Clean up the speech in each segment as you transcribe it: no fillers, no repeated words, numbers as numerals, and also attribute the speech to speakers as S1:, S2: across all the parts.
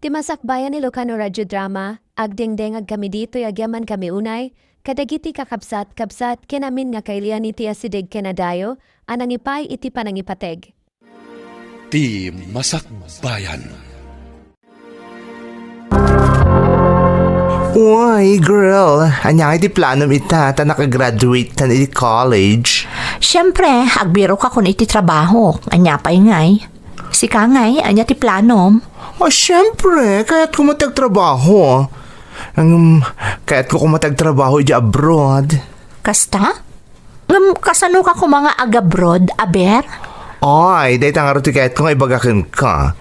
S1: Timasakbayan ni Ilocano Radyo Drama, agdengdeng ag kami dito agyaman kami unay, kadagiti kakabsat-kabsat kenamin nga kailian iti asidig kenadayo, anang ipay iti panangipateg.
S2: Ti Masakbayan.
S3: Uy, girl, anya iti planom ita, ta nakagraduate tan iti college.
S4: Siyempre, agbiro ka kun iti trabaho. Anya pa ingay. Si Kangay, anya ti planom.
S3: Siyempre, kaya't ko matagtrabaho. Kaya't ko matagtrabaho iti abroad.
S4: Kasta? Kasano ka kung mga agabroad, aber?
S3: Ay, dahi tangarot kaya't ko nga ibagakin ka.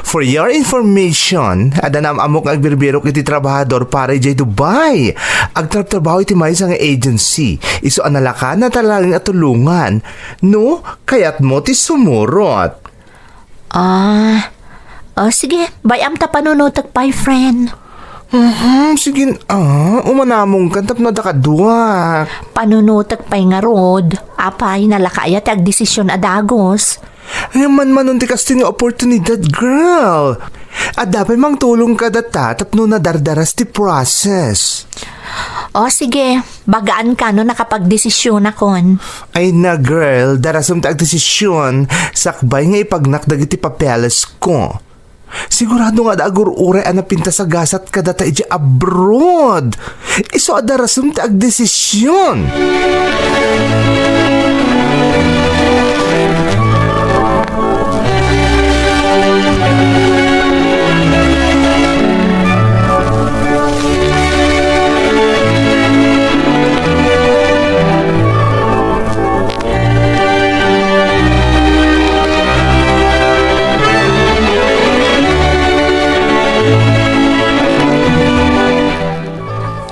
S3: For your information, adanam amok agbirbirok iti trabahador para iti Dubai. Agtrabaho iti may sa nga agency. Iso analaka na talagang atulungan. No, kaya't mo ti sumurot.
S4: Sige, bayam ta panunotag pa'y friend.
S3: Sige, umanamong kantap na dakadwa.
S4: Panunotag pa'y nga rod, apay nalakayat ag desisyon adagos.
S3: Man unti kasi nga oportunidad, girl. At dapat mang tulong ka data tapno na dardaras ti process.
S4: Sige, bagaan ka no nakapag-desisyon akon.
S3: Ay na, girl, darasam ta ag desisyon. Sakbay nga ipagnakdag iti papeles ko. Sigurado nga dagur uray ang napinta sa gasat ka data iti abroad. Iso adarasam ta ag desisyon.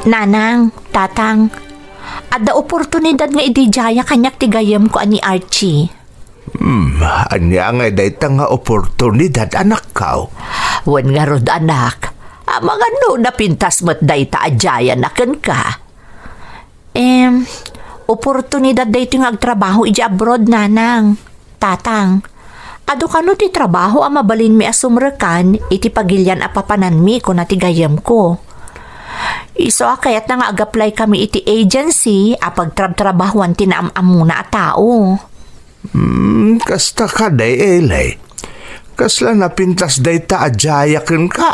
S4: Nanang, tatang, ada oportunidad nga idijaya kanyak tigayam ko ani Archie.
S3: Anya nga dayta nga oportunidad, anak ka.
S4: Wan nga rod anak, mga no napintas mo't dayta adjaya nakan ka. Oportunidad dayto nga agtrabaho iji abroad, nanang, tatang. Ado kano ti trabaho ang mabalin mi asumrekan iti pagilyan apapanan mi ko na tigayam ko. Iso kayat na nga ag-apply kami iti agency apagtrabahuan tinaamamuna a tao.
S3: Kasta ka day, Elay. Kasla napintas day ta adjayakin ka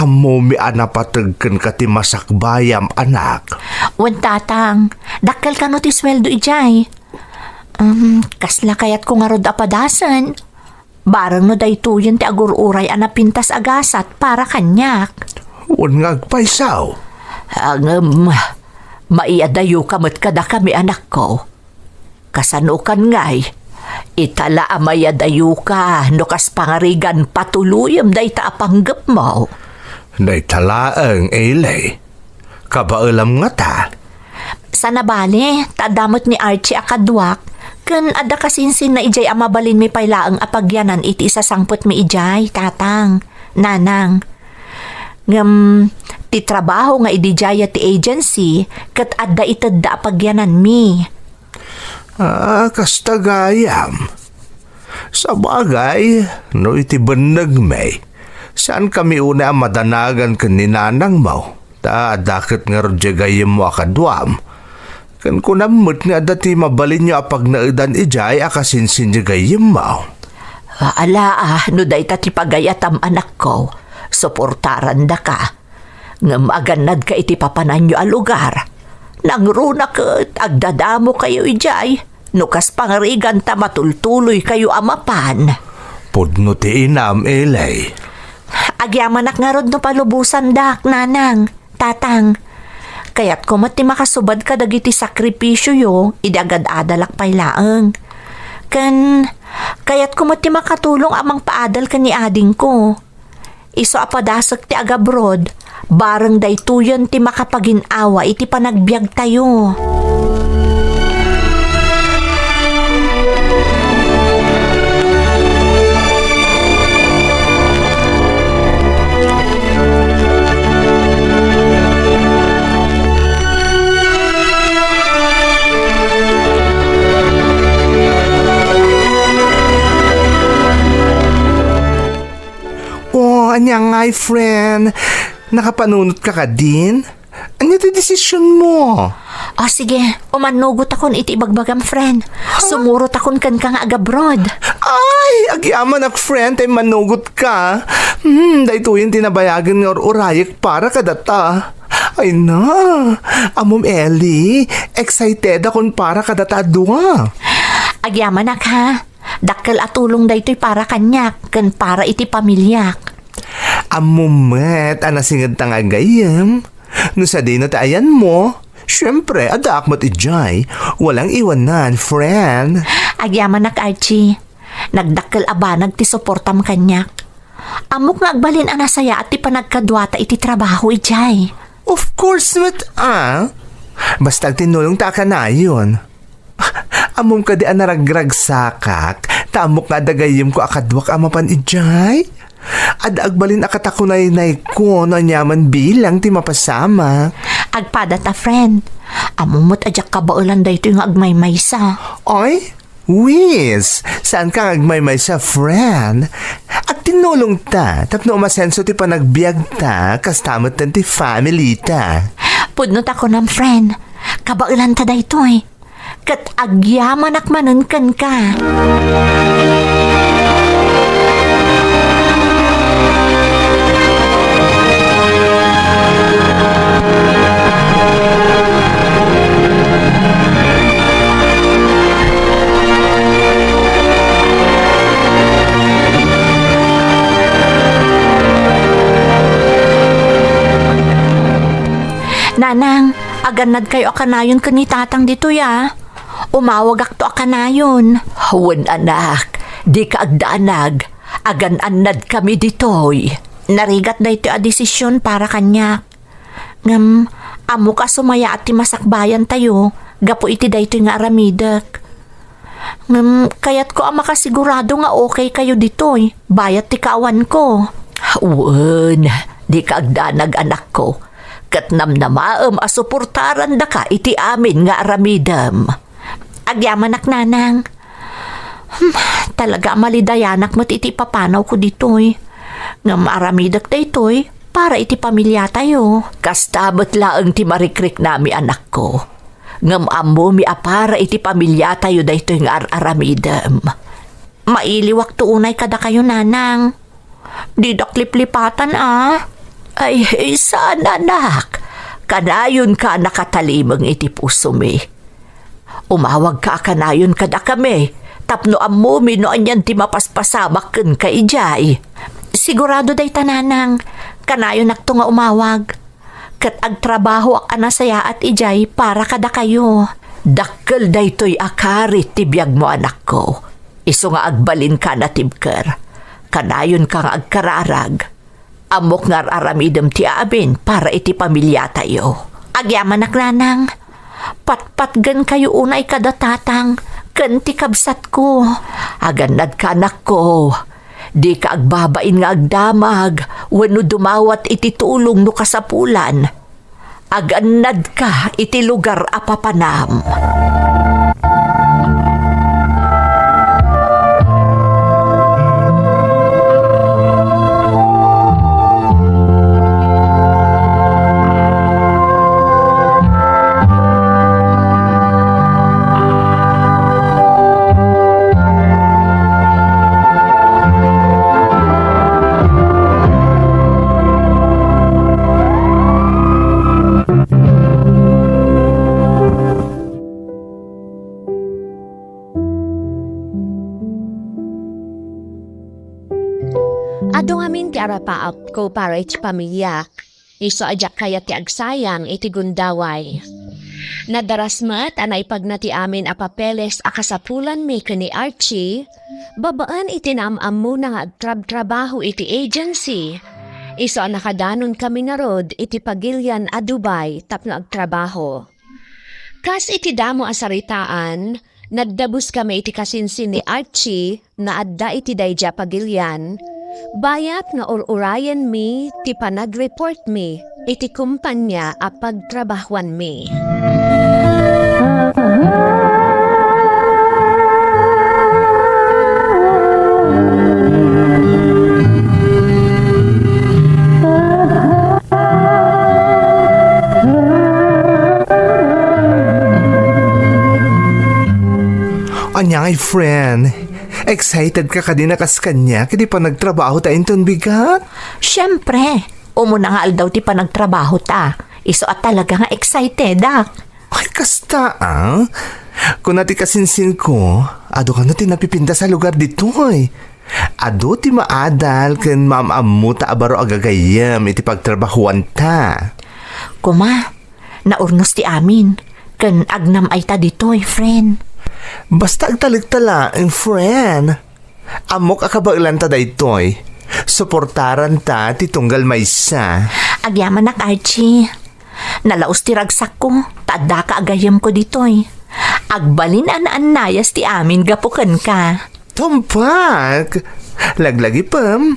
S3: Amo mi anapatagkan ka ti masakbayam, anak.
S4: Wan tatang, dakkel ka no ti sweldo ijay. Kasla kayat ko nga rod apadasan. Barang no dayto yun ti agur-uray anapintas agasat para kanyak.
S3: Wan nga agpaisaw.
S4: Maiadayo kamat kada kami anak ko. Kasanukan ngay, itala amayadayo ka, no kas pangarigan patuluyam day taapanggap mo.
S3: Day talaang, Elay. Kabaalam nga ta.
S4: Sa nabali, tadamot ni Archie akadwak, kan ada kasinsin na ijay amabalin mi paylaang apagyanan iti isasangpot mi ijay, tatang, nanang. Ti trabaho nga idijaya ti agency kat adda itadda apagyanan mi.
S3: Kasta gayam. Sa bagay, no iti banag may. Saan kami una ang madanagan ka ni nanang mo? Ta adakit nga rodya gayam mo akadwam. Kan kunamot nga dati mabalin nyo apag naidan ijay akasinsin niya gayam mo.
S4: No day ti pagayatam anak ko. Suportaran da ka. Ngam aganad ka iti papanan nyo a lugar. Nangruna ka agdadamo kayo ijay. Nukas pangarigan ta matultuloy kayo amapan.
S3: Pudno ti inam, Elay.
S4: Agyamanak nga rod no palubusan dak, nanang, tatang. Kaya't kumati makasubad ka dagiti sakripisyo yo, idagad adalak paylaang. Kaya't kumati makatulong amang paadal ka ni ading ko. Iso apadasak ti agabroad, barang daytoyan ti makapaginawa iti panagbiag tayo.
S3: anya nga'y friend. Nakapanunot ka din? Ano ito desisyon mo?
S4: Sige, umanugot akon iti ibagbagam friend. Sumurot akon kan ka nga agabroad.
S3: Ay, agyaman ak friend, ay manugot ka. Dahito yung tinabayagan nga urayek para kadata. Ay na, amom Ellie, excited akon para kadata dua.
S4: Agyaman ak ha. Dakkel atulong daytoy para kanyak, kan para iti pamilyak.
S3: Amumet, anasingad tang agayam. No sa di na taayan mo, syempre, adak mo't ijay. Walang iwanan, friend.
S4: Agyaman ak Archie. Nagdakkel abanag ti suportam kanyak. Amok nga agbalin anasaya at ti panagkadwata iti trabaho ijay.
S3: Of course not, Basta tinulong ta ka na yun. Amom ka di anaragragsakak, tamok nga dagayim ko akadwak amapan ijay. Ada agbalin akatakunay-nay ko na nyaman bilang ti mapasama.
S4: Agpada ta friend. Amumot ajak kabaulan dayto yung agmaymaysa.
S3: Oy, Wiz, saan ka agmaymay sa friend? At tinulong ta, tapno umasenso ti panagbiag ta, kastamot tan ti family ta.
S4: Pudnot ako ng friend. Kabaulan ta dayto eh. Kat agyaman akmanunkan ka. Nanang, aganad kayo akanayon ka ni tatang dito ya. Umawag ak to akanayon.
S5: Hawan anak, di ka agdaanag. Agan-anad kami ditoy.
S4: Narigat na ito a desisyon para kanya. Amo ka sumaya at ti masakbayan tayo. Gapo iti dayto nga aramidak. Kayat ko ang makasigurado nga okay kayo ditoy. Bayat ti kawan ko.
S5: Hawan, di ka agdaanag anak ko. Katnam na maam asuportaran da ka iti amin nga aramidam.
S4: Agyaman ak nanang. Talaga malidayanak mo't iti papanaw ko ditoy. Nga maaramidak daytoy para iti pamilya tayo.
S5: Kastabot laang ti marikrik nami anak ko. Ngam amo mi apara iti pamilya tayo daytoy nga aramidam.
S4: Mailiwak to unay kada kayo nanang. Di daklip-lipatan
S5: Ay, saan anak? Kanayon ka nakatalimang iti puso mi. Umawag ka kanayon kada kami. Tapno ammo mi no anyan ti mapaspasamak ken ka ijay.
S4: Sigurado day tananang. Kanayon nakto nga umawag. Kat agtrabaho ak anasaya at ijay para kada kayo.
S5: Dakkel daytoy akarit ti biag mo anak ko. Isu nga agbalin ka na tibker. Kanayon ka nga agkararag. Amok nga aramidem ti abin para iti pamilya tayo.
S4: Agyaman ak nanang. Patpatgan kayo unay kada tatang. Ken ti kabsat ko.
S5: Aganad ka anak ko. Di ka agbabain nga agdamag. Wenno dumawat iti tulong no kasapulan. Aganad ka iti lugar apapanam.
S1: Ado ngamin ti arapaap ko para iti pamilya. Iso ajak kaya ti agsayang iti gundaway. Nadarasmat anay pag na ti amin a papeles a kasapulan mi ni Archie, babaan iti naamam mo na nga agtrab-trabaho iti agency. Iso nakadanon kami na rod iti pagilyan a Dubai tapno agtrabaho. Kas iti damo asaritaan, naddabus kami iti kasinsin ni Archie na adda iti dayja pagilyan. Bayat nga urayan mi ti panag-report mi iti kumpanya a pagtrabahuan mi.
S3: Unya ngay, friend. Excited ka kanina kas kanya, kadi pa nagtrabaho tayong ton bigat.
S4: Siyempre, umuna nga aldaw ti pa nagtrabaho ta. Iso at talaga nga excited,
S3: Ay, kasta, Kung nati kasinsin ko, ado ka na tinapipinda sa lugar dito, Ado ti maadal ken ma'am-amu ta abaro agagayam iti pagtrabahuan ta.
S4: Kuma, naurnos ti amin. Kan agnam ay ta ditoy, friend.
S3: Basta agtaligtala, friend. Amok akabailan ta daytoy. Suportaran ta ti tunggal maysa.
S4: Agyaman nak, Archie. Nalaos ti ragsak ko. Tada ka agayam ko ditoy. Agbalin an-anayas ti amin gapukan ka.
S3: Tumpak! Laglagi pam.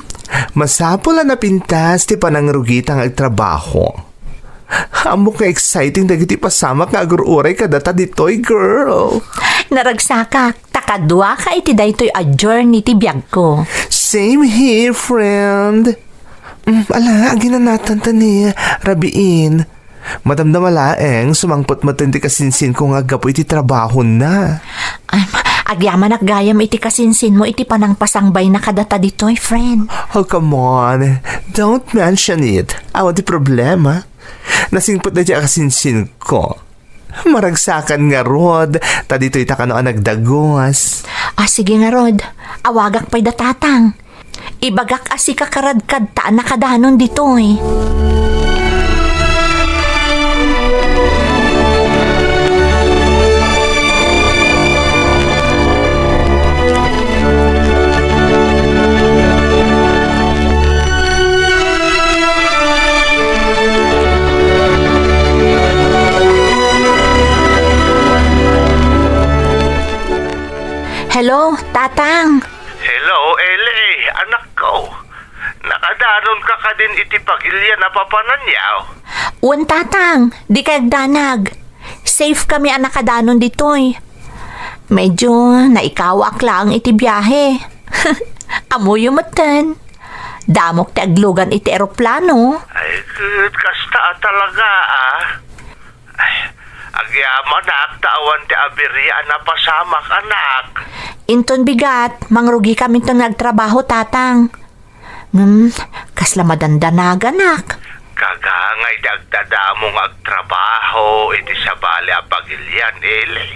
S3: Masapol na pintas ti panangrugitang agtrabaho. Amok ka exciting dagiti pasamak nga agururay kadata ditoy, girl.
S4: Naragsakak, takadwa ka iti daytoy a journey ti biyag ko.
S3: Same here, friend. Ala, ginanatan ta ni Rabiin. Madamdam alaeng sumangpot matindi kasinsin ko nga gapo iti trabaho na.
S4: Agyaman at gayam iti kasinsin mo iti panangpasangbay na kadata ditoy, friend.
S3: Oh, come on. Don't mention it. Awan ti problema. Nasingpot na di kasinsin ko. Maragsakan nga, Rod. Ta dito'y takano nagdagos.
S4: Sige nga, Rod. Awagak pa'y datatang. Ibagak asi kakaradkad ta nakadanon ditoy. Hello, Tatang.
S3: Hello, Ele. Anak ko. Nakadanon ka ka din iti pagilya na papananyaw.
S4: Uwan, Tatang. Di kay agdanag. Safe kami ang nakadanon ditoy. Medyo naikawak lang iti biyahe. Amoy umatan. Damok ti aglugan iti eroplano.
S3: Ay, good. Kasta talaga, Ay, agyaman tawan ti abirya na pasamak, anak.
S4: Inton bigat, mangrugi kami to nagtrabaho, Tatang. Kasla madandanaga, anak.
S3: Kagangay dagdadamong agtrabaho iti sabali a pagilyan, Ele.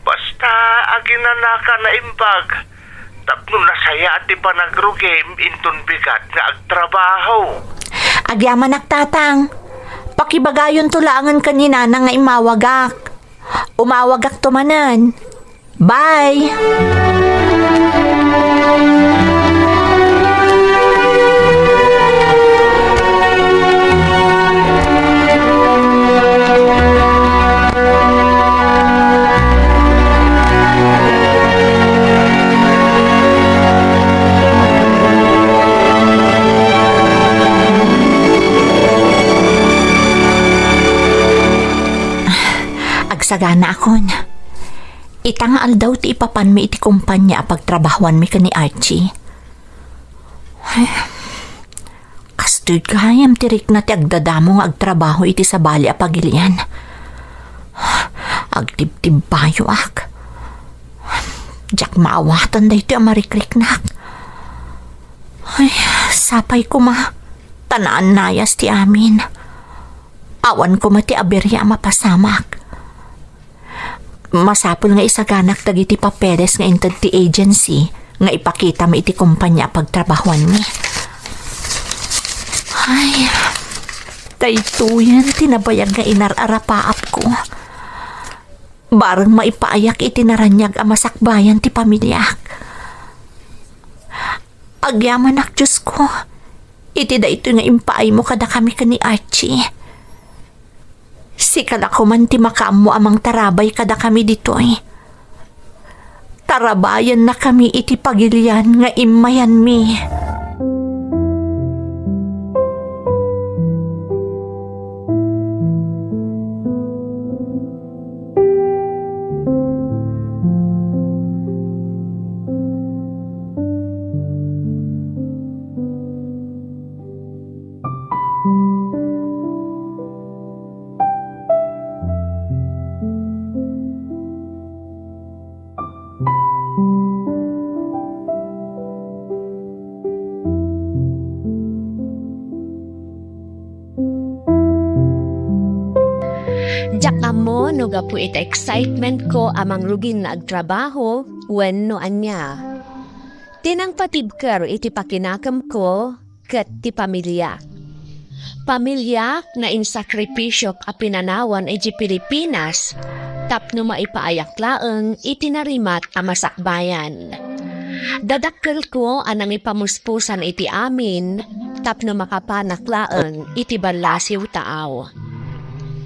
S3: Basta aginanaka na imbag. Tapno nasaya ti panagrugim inton bigat nga agtrabaho.
S4: Agyaman ak, Tatang. Pakibagayon tulangan kanina na nga imawagak. Umawagak tumanan. Bye! Agsagana akon. Itangaal daw ti ipapan mi iti kumpanya pagtrabahuan mi ka ni Archie. Kastoy gayam tirik na ti agdadamo nga agtrabaho iti sa bali a pagilian. Agtibtib bayo ak. Diyak maawatan da iti amarikrik-nak. Ay, sapay ko ma. Tanaan nayas ti amin. Awan ko mati aberya mapasamak. Masapul nga isaganak dagiti papeles nga inted ti agency nga ipakita mi iti kumpanya pagtrabahuan mi. Ay, daytoyan tinabayag nga inararapaap ko. Barang maipaayak iti naranyag a masakbayan ti pamilyak. Agyaman ak, Diyos ko. Iti dayto nga impaay mo kada kami ka ni Archie. Sikala ko man ti makaammo amang tarabay kada kami ditoy. Tarabayan na kami iti pagilian nga imayan mi.
S1: Diyak amo no gapu ita excitement ko amang rugin na agtrabaho wenno anya. Tinang patibker iti pakinakam ko ket ti pamilya. Pamilya na insakripisyo a pinanawan iti Pilipinas tapno maipaayak laeng itinarimat a masakbayan. Dadakkel ko anang ipamuspusan iti amin tapno makapanak laeng iti balasiw taaw.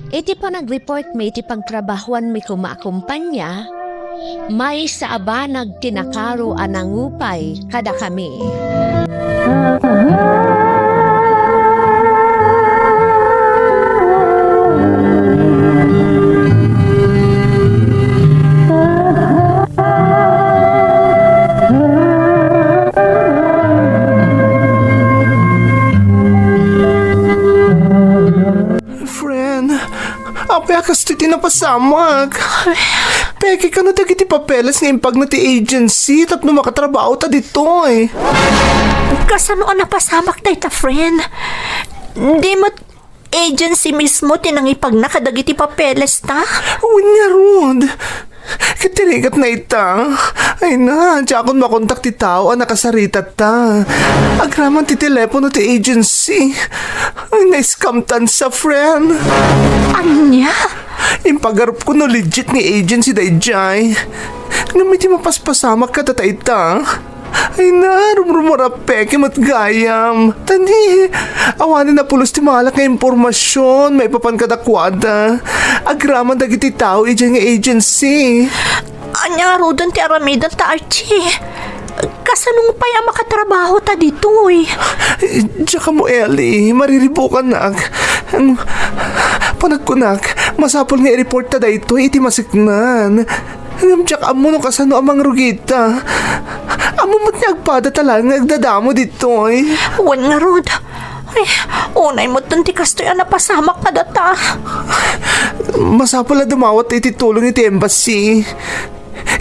S1: Iti pa nag-report may iti pagtrabahuan mi kumaakumpanya, may sa abanag tinakaro anang upay kada kami.
S3: Friend, apay akas ti tinapasamag. Peki ka na dagiti papeles ng impag na ti agency tapno makatrabaho ta dito eh.
S4: Kasano ang napasamak na ita, friend? Di mo agency mismo tinangipag na kadagiti papeles ta?
S3: Unya rod. Katirigat na ita. Ay na, tsakon makontak ti tao ang nakasarita ta. Agraman ti telepono ti agency. Ay na-scamtan sa friend.
S4: Anya?
S3: Impagarup ko no legit ni agency dayjay. Ngamiti mapaspasamak ka tata ita. Ay na, rumrumura peke mat gayam. Tani, awanin na pulos ti malak nga impormasyon, may papan kadakwada. Agraman dagiti tao ijay nga agency.
S4: Anya rodan ti aramidan ta, Archie. Kasanong pa yung makatrabaho ta dito eh.
S3: Tsaka mo, Ellie, mariribukan na. Panagkunak, masapol nga i-report ta dayto, iti masiknan. Tsaka amo no kasano amang rugita. Amo mo't niya agpada talang nagdadamo dito eh.
S4: Wan nga rod. Ay, unay mo tanti kastoy ang napasamak na data.
S3: Masapol na dumawat iti tulong iti embassy.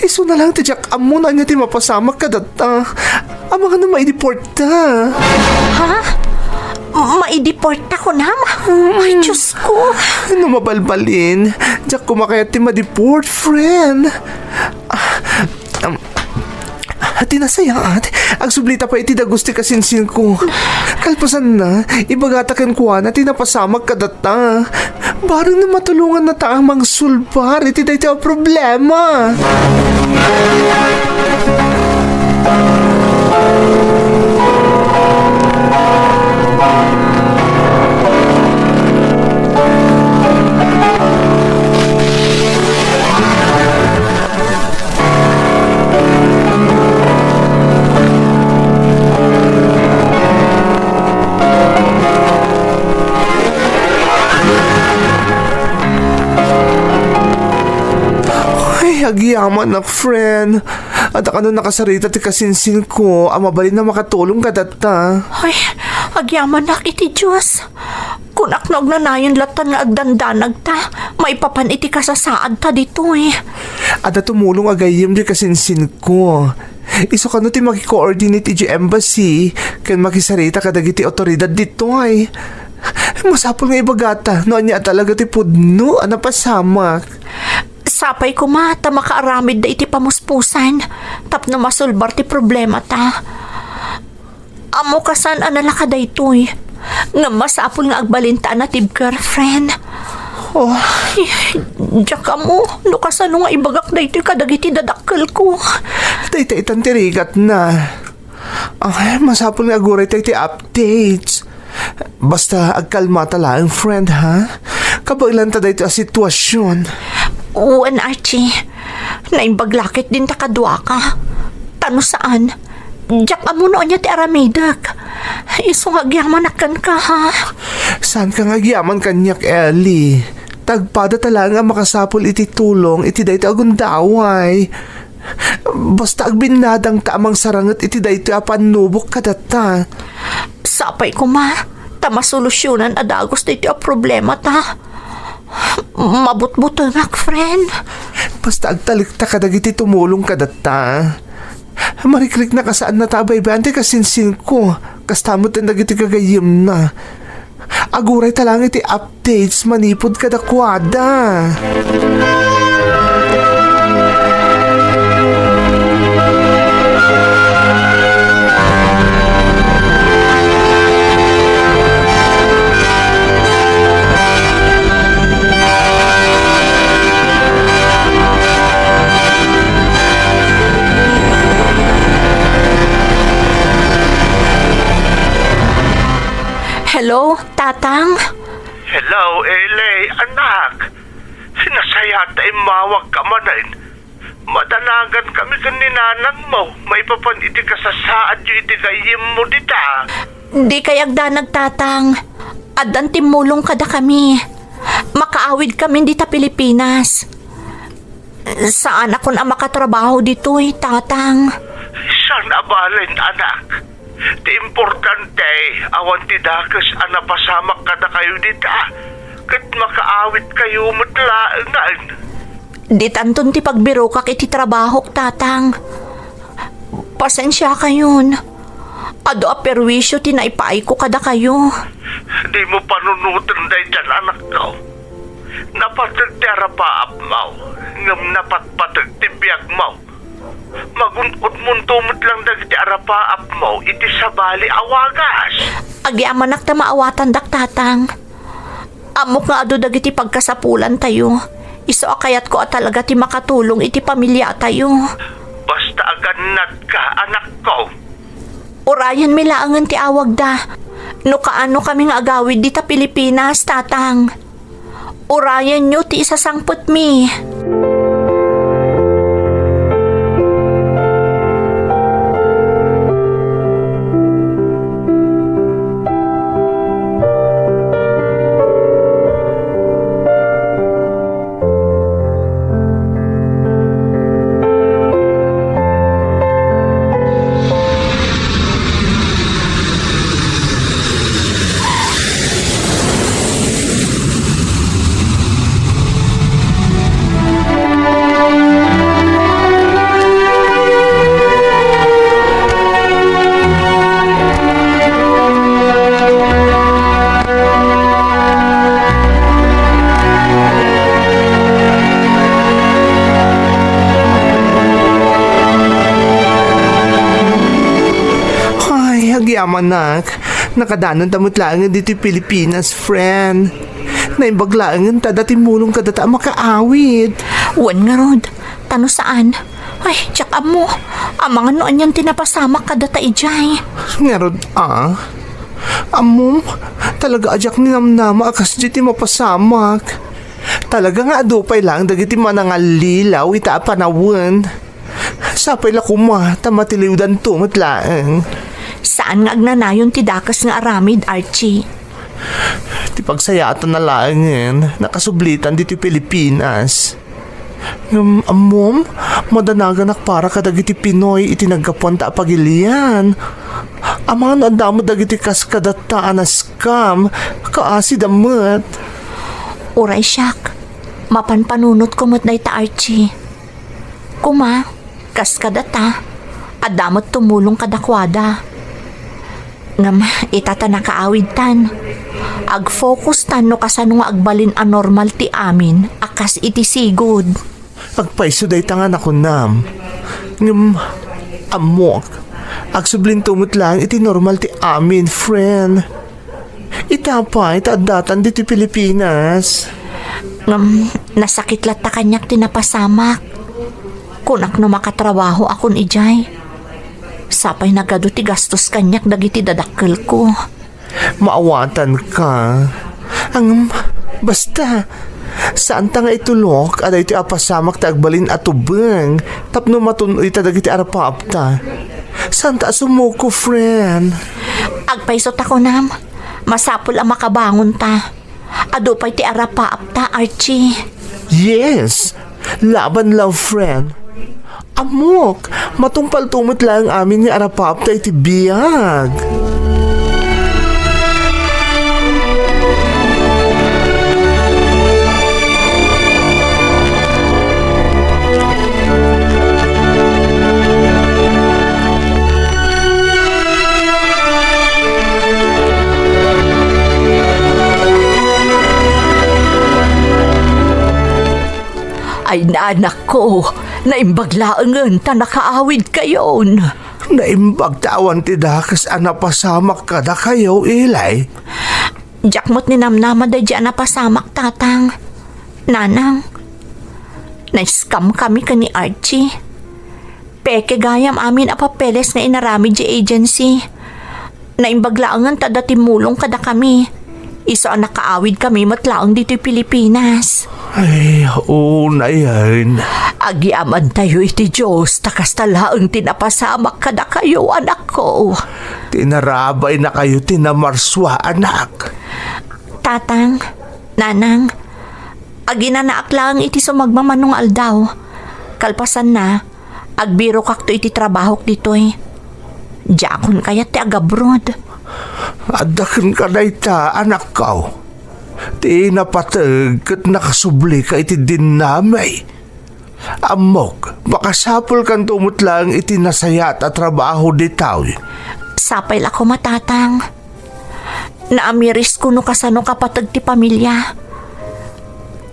S3: Iso na lang ti Jack amo na niya ti mapasamak ka data. Amo nga na maideport ta.
S4: Ha? Maideport ako na? Ay, Diyos ko.
S3: Ano mabalbalin? Jack kumakayat ti madeport, friend. Tinasayaan. Ang sublita pa iti dagusti kasinsin ko. Kalpasan na, ibagatakan ko na tinapasamag kadata. Barang na matulungan na taang sulbar, iti dahi ang problema. Agyaman na friend. At ano nakasarita ti kasinsin ko, ang mabalin na makatulong ka data.
S4: Ay, agyaman na iti Diyos. Kunak na nayon latan nga agdandanag ta. May papan iti kasasaad ta dito eh.
S3: Ada tumulong agayim di kasinsin ko. Iso ka no ti makikoordinate iti embassy kan makisarita kadagiti otoridad dito ay. Masapol nga ibagata no anya talaga ti pudno ana pasamak.
S4: Sapay ko ta makaaramid da iti pamuspusan. Tapno masulbar ti problema ta. Amo kasan analaka da ito eh. Nga masapol nga agbalinta na ti girlfriend.
S3: Oh,
S4: Diyak mo, no kasano nga ibagak da ito kadagiti dadakkel ko.
S3: Tay-tay-tan tirigat na. Ay, masapol nga aguray tayo ti updates. Basta agkalma talang friend ha. Kabailan ta dito a sitwasyon.
S4: Uwan, Archie. Naimbaglakit din ta kadwa ka. Tano saan? Diyak mo noon niya ti aramidak. Isong agyamanakan ka ha.
S3: Saan ka nga agyaman kanyak, Ellie? Tagpada talaga makasapol iti tulong iti dayto agundaway. Basta agbinadang taamang sarangat iti dayto apanubok kadata.
S4: Sapay ko tama solusyonan adagos dito a problema ta. Mabutbutangak, friend.
S3: Basta agtalikta kadagiti tumulong kadata. Mariklik na kasaan na tabay bante kasinsin ko. Kastamot na dagiti kagayim na. Aguray talang iti updates manipod kadakwada.
S4: Hello, Tatang?
S3: Hello, Elay, anak. Sinasaya tayo mawag ka manin. Madanagan kami kaninanang mo. May papan iti kasasaad yu iti gayim mo dita.
S4: Di kayagda nagtatang. Adan timulong kada kami. Makaawid kami dita Pilipinas. Saan ako na makatrabaho dito Tatang?
S3: San abalin, anak? Ti importante, awan ti dakas anapasamak kada kayo dita. Kat makaawit kayo matlaan.
S4: Di tanton ti pagbiro kak iti trabaho, Tatang. Pasensya kayon. Ado a perwisyo ti naipaay ko kada kayo.
S3: Di mo panunutan day dyan, anak ko. Napatagtera pa ap mo. Ngam napatpatag ti biyag mo. Magunod mong tumot lang dagiti arapaap mo, iti sabali awagas.
S4: Agyaman ta maawatan dak, Tatang. Amok nga ado dagiti pagkasapulan tayo. Iso akayat ko at talaga ti makatulong iti pamilya tayo.
S3: Basta aganat ka, anak ko.
S4: Urayan mi laangan ti awag da. No kaano kami nga agawid dita Pilipinas, Tatang. Urayan nyo ti isasangput mi.
S3: Manak, nakadanon tamot laangan dito Pilipinas, friend. Naimbaglaangan ta dati mulong ka data makaawit.
S4: Wan nga rod, tano saan? Ay, tsaka mo, amang noon yan tinapasamak ka data ijay.
S3: Ngarod, amom, talaga ajak ni namnama akas diti mapasamak. Talaga nga adupay lang dagiti manangalilaw ita panawan. Sapay la kuma, tamatiliwdan tumatlaang.
S4: Saan nga agnanayon ti dakas nga aramid, Archie?
S3: Ti pagsayatan na laangin, nakasublitan dito Pilipinas. Amom, madanagan para kadagiti Pinoy iti nagkapunta pagilian. Aman andamo dagiti kaskadataan na scam, kaasi damat.
S4: Uray siyak, mapanpanunot ko mo't day ta, Archie. Kuma, kaskadata, adamot tumulong kadakwada. Ngam, itata nakaawid tan. Ag-focus tan no kasano nga agbalin a normal ti amin, akas iti sigod.
S3: Agpaiso day tangan ako nam. Amok, agsublin tumot lang iti normal ti amin, friend. Itapay, taadatan dito Pilipinas.
S4: Ngam, nasakit lata kanyak tinapasamak. Kunak no makatrabaho akon ijay. Sapay nagado ti gastos kanyak dagiti dadakkel ko.
S3: Maawatan ka. Basta, saan ta nga itulok aday ti apasamak ta agbalin atubeng tapno matunoy ta dagiti arapapta. Saan ta sumuko, friend?
S4: Agpaisot ako nam. Masapol ang makabangon ta. Adupay ti arapapta, Archie.
S3: Yes, laban lang, friend. Amok, matungpal tumot lang amin ni arapapta iti biyag.
S5: Ay nanak ko, naimbaglaangan ta nakaawid kayon.
S3: Naimbag tawan ti dakas anapasamak kada kayo, ilay.
S4: Jakmot ni namnama da dyan napasamak, tatang. Nanang, na-scam kami ka ni Archie. Peke gayam amin a papeles na inarami di agency. Naimbaglaangan tada timulong kada kami. Iso ang nakaawid kami matlaang dito'y Pilipinas.
S3: Ay, una yan.
S5: Agiaman tayo iti Diyos, takas talaang tinapasamak kada kayo, anak ko.
S3: Tinarabay na kayo tinamarswa, anak.
S4: Tatang, nanang, aginanaak lang iti sumagmamanong aldaw. Kalpasan na, agbiro kakto iti trabaho dito'y. Jakon kaya ti agabroad.
S3: Adakan ka na ita, anak ko. Ti napatag kat nakasubli ka iti dinamay. Amok, makasapol kan tumutlang iti nasayat at trabaho ditaw.
S4: Sapay ako matatang. Naamiris ko no kasano kapatag ti pamilya.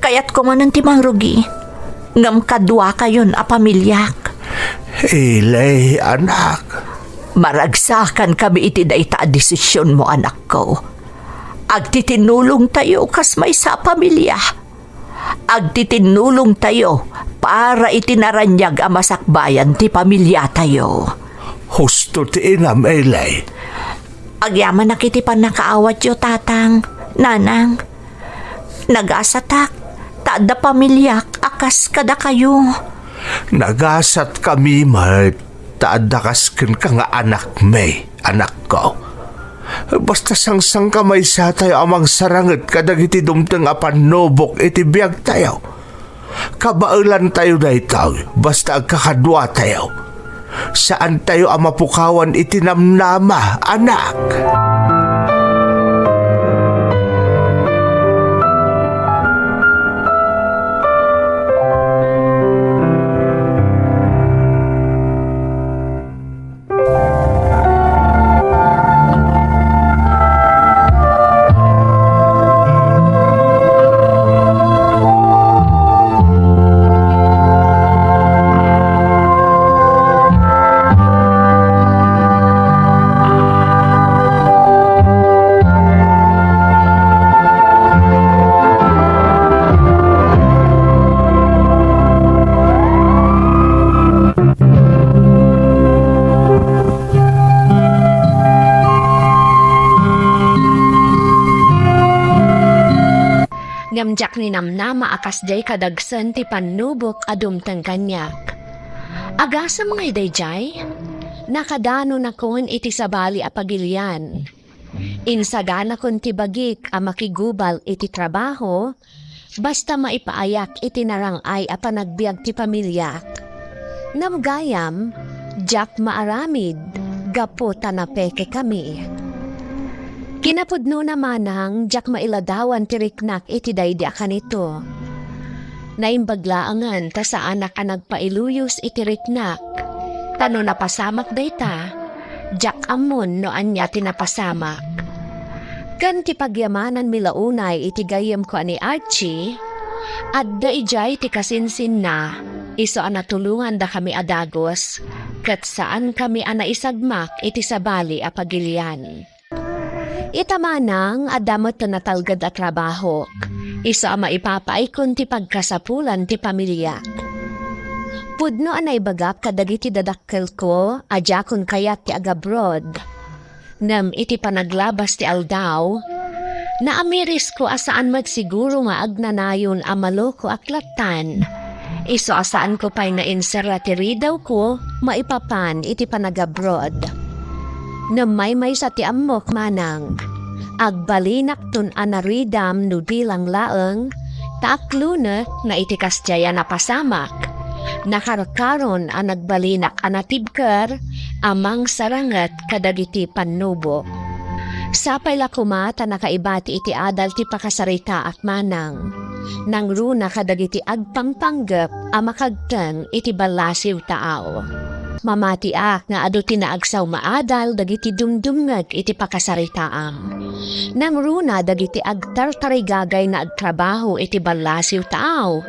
S4: Kaya't ko manan ti mangrugi. Ngam kadwa kayon a pamilyak.
S3: Ilay, anak.
S5: Maragsakan kami iti dayta desisyon mo, anak ko. Agtitinulong tayo kas may sa pamilya. Agtitinulong tayo para itinaranyag ang masakbayan ti pamilya tayo.
S3: Husto ti inam, ilay.
S4: Agyaman nakitipan nakaawat yo, tatang, nanang. Nagasatak, tada pamilyak, akas kada kayo.
S3: Nagasat kami, Mart. Taadakas ka nga anak may, anak ko. Basta sangsang kamay sa tayo amang sarangat kadag iti dumteng apanobok iti biyag tayo. Kabailan tayo na itaw, basta agkakadwa tayo. Saan tayo ang mapukawan iti namnama, anak?
S1: Ngamjak ni namnama akas day kadagsan ti panubok adumtang kanyak. Agasa mga idayjay, nakadano na kon iti sabali a pagilian. Insagana kon ti bagik a makigubal iti trabaho, basta maipaayak iti narangay a panagbiag ti pamilya. Namgayam, jak maaramid, gapo tanapeke kami. Kinapudno naman ang jak mailadawan ti riknak iti daydi kanito. Naimbaglaangan ta sa anak a nagpailuyos iti riknak. Tano napasamak dayta, jak amon no anya tinapasamak. Kan ti pagyamanan milaunay iti gayem ko ani Archie, adda ijay ti kasinsin na, iso anatulungan da kami adagos, kat saan kami anaisagmak iti sabali a pagilian. Itamanang adamot na natalgad at trabaho, iso ang maipapaikon ti pagkasapulan ti pamilya. Pudno anay bagap kadagiti dadakkel ko, ajakon kayat ti agabroad. Nam iti panaglabas ti aldaw, naamiris ko asaan magsiguro nga agnanayon amalo ko aklatan. Iso asaan ko pa'y nainsera ti ridaw ko, maipapan iti panagabroad. Namay sa ti amok manang, agbalinak tun anaridam no dilang laeng, taakluna na iti kastya na pasamak. Nakarakaron ang nagbalinak anatibker, amang sarangat kadagiti pannubo. Sapay lakumata nakaibati iti adal ti pakasarita at manang. Nang runa kadagiti agpampanggap amakagteng iti balasiw tao. mamatiak nga ado tinaagsaw maadal dagiti dumdumngag iti pakasaritaam. Nang runa dagiti agtartarigagay na agtrabaho iti balasiw tao,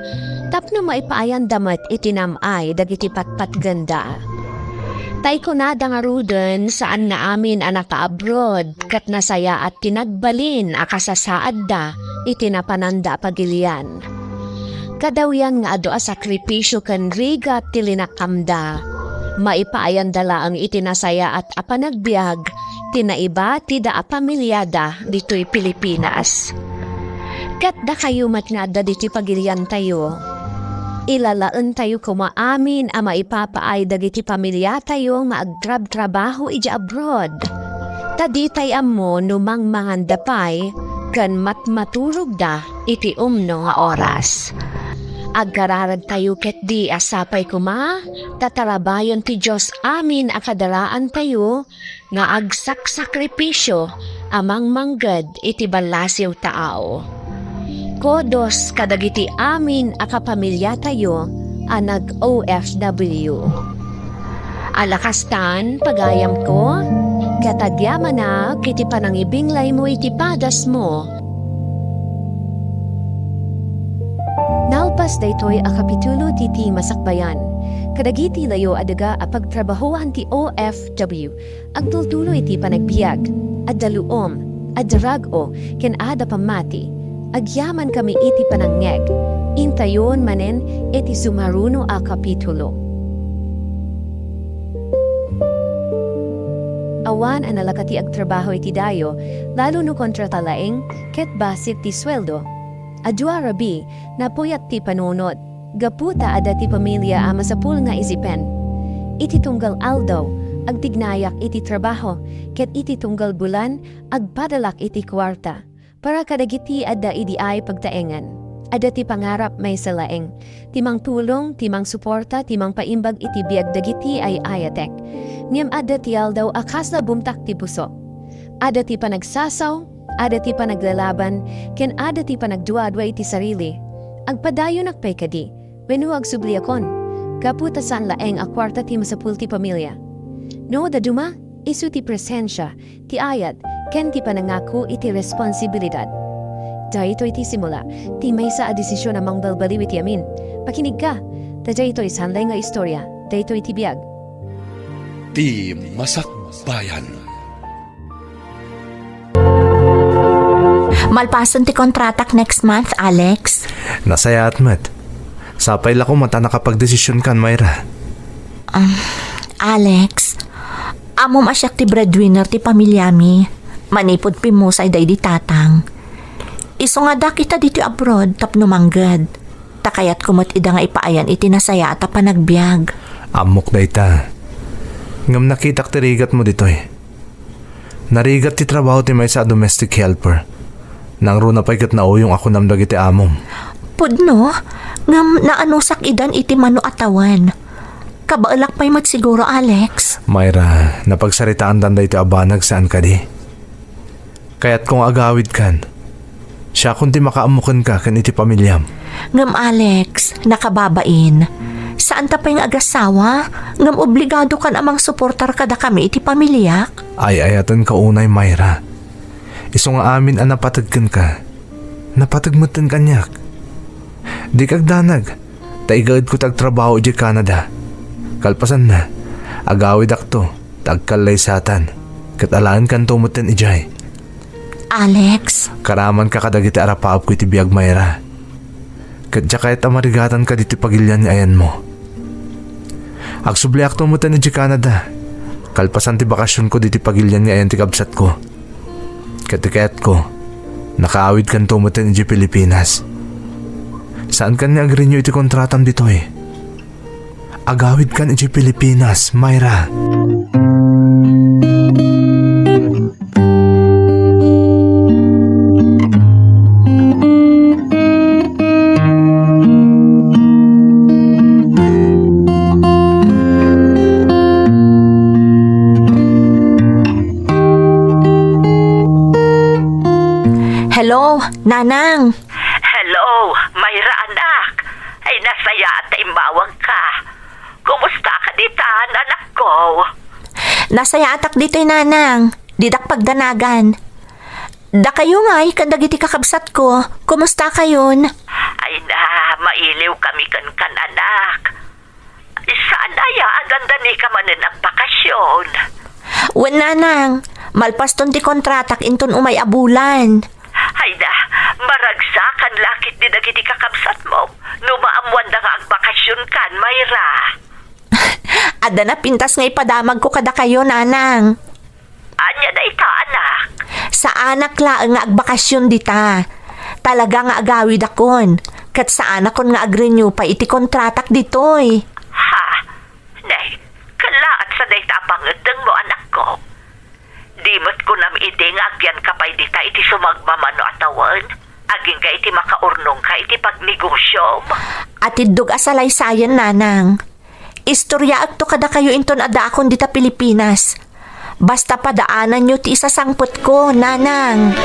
S1: tapno maipayan damat iti namay dagiti patpatganda. Tay ko na dangaruden saan na amin anak abroad kat nasaya at tinagbalin akasasaad da iti napananda pagilian. Kadawyan nga ado a sakripisyo kan riga tilinakamda. Maipaayan dala ang itinasaya at apanagbiag tinaiba tida a pamilyada dito'y Pilipinas. Kat da kayo matnada dito'y pagilian tayo. Ilalaan tayo kumaamin a maipapaay dagiti pamilya tayo maagtrab-trabaho iti abroad. Taditay ammo numang mangandapay kan matmaturog da iti umno nga oras. Agkararag tayo ket di asapay kuma, tatarabayon ti Diyos amin akadaraan tayo, nga agsaksakripisyo amang manggad iti balasiw tao. Kodos kadagiti amin akapamilya tayo, anag OFW. Alakastan pagayam ko, katagyaman na kiti panangibinglay mo iti padas mo. Nalpas daytoy a kapitulo titi masakbayan. Kadagiti layo adaga a pagtrabahoan ti OFW. Agtultulo iti panagbiag. Adaluom. Adarago. Ken ada pamati. Agyaman kami iti panangyeg. Intayon manen iti sumaruno a kapitulo. Awan analakati agtrabaho iti dayo, lalo no kontratalaeng, ket basit ti sweldo. Adwa rabi, napuyat ti panunot, gaputa ada ti pamilya ama sa pul nga isipen. Iti tunggal aldaw, agtignayak iti trabaho, ket iti tunggal bulan, agpadalak iti kwarta, para kadagiti ada idi ay pagtaengan. Ada ti pangarap may salaeng, timang tulong, timang suporta, timang paimbag iti biag dagiti ay ayatek. Ngem ada ti aldaw akas na bumtak ti puso. Ada ti panagsasaw, ada ti panaglalaban, ken ada ti panagduadwa iti sarili. Agpadayo nakpay kadi, wenno agsubliakon, kaputasan laeng a kwarta ti masapul ti pamilya. No da duma, isu ti presensya, ti ayat, ken ti panangako iti responsibilidad. Dahito iti simula, ti maysa a desisyon amang balbaliw iti amin. Pakinig ka, dahito isanlay nga istorya, dahito iti biag.
S2: Ti Masakbayan.
S4: Malpasan ti kontratak next month, Alex.
S3: Nasaya at mat. Sapay lako mata nakapagdesisyon kan, Myra.
S4: Alex, amom asyak ti breadwinner ti pamilyami. Manipod pimusay day di tatang. Iso nga da kita dito abroad tapno manggad. Takayat kumot ida nga ipaayan iti nasaya at panagbiag.
S3: Amok da ita. Ngam nakitak ti rigat mo ditoy. Narigat ti trabaho ti may sa domestic helper. Nang runa pa'y kat nauyong ako namdag iti amom.
S4: Pudno, ngam naanusak idan iti mano atawan. Kabaalak pa'y magsiguro, Alex.
S3: Myra, napagsaritaan tanda iti abanag saan ka di. Kaya't kung agawid kan, siya kundi makaamukan ka kan iti pamilyam.
S4: Ngam, Alex, nakababain. Saan ta pa'y agasawa? Ngam obligado kan amang suportar kada kami iti pamilyak?
S3: Ay ayatan ka unay, Myra. Iso nga amin ang napatagkan ka. Napatagmatan kanyak. Di kagdanag. Taigad ko tagtrabaho di Canada. Kalpasan na. Agawid akto. Tagkalay satan. Katalaan kan tumutin ijay.
S4: Alex?
S3: Karaman ka kadagiti arapaap ko iti biag, Myra. Kadya kahit amarigatan ka diti pagilyan ni ayan mo. Agsubli akto tumutin di Canada. Kalpasan ti bakasyon ko diti pagilyan ni ayan ti kabsat ko. Katikayat ko, nakaawid kan tumutin iti Pilipinas. Saan kan ni agrinyo iti kontratam dito eh? Agawid kan iti Pilipinas, Myra.
S4: Hello, Nanang.
S5: Hello, Mayra anak. Ay nasaya at imbawag ka. Kumusta ka ditan, anak ko.
S4: Nasaya atak dito'y nanang. Didak pagdanagan. Da kayo nga'y kandagiti kakabsat ko. Kumusta kayon?
S5: Ay na, mailiw kami kan anak. Saan aya aganda ni ka manen ang bakasyon?
S4: Wen nanang, malpaston ti kontratak inton umay abulan.
S5: Ay na, maragsakan lakit ni dagiti kakabsat mo. Numaamuan na nga ang bakasyon kan, Mayra.
S4: Ada na pintas nga ipadamag ko kada kayo nanang.
S5: Anya na ita, anak.
S4: Sa anak laeng nga agbakasyon dita. Talaga nga agawid akon. Kat sa anak kon nga agrenew pa iti kontratak ditoy.
S5: Ha? Nay, kalaat sa dayta pangedeng mo, anak ko. Di mo't ko nam ide nga agyan kapay dita iti sumagmamano atawan. Aging ka iti makaurnong ka iti pagnegosyo.
S4: At idug asalay sayan nanang. Istorya agto kada kayo inton ada akon dita Pilipinas. Basta padaanan nyo ti isasangpot ko, nanang.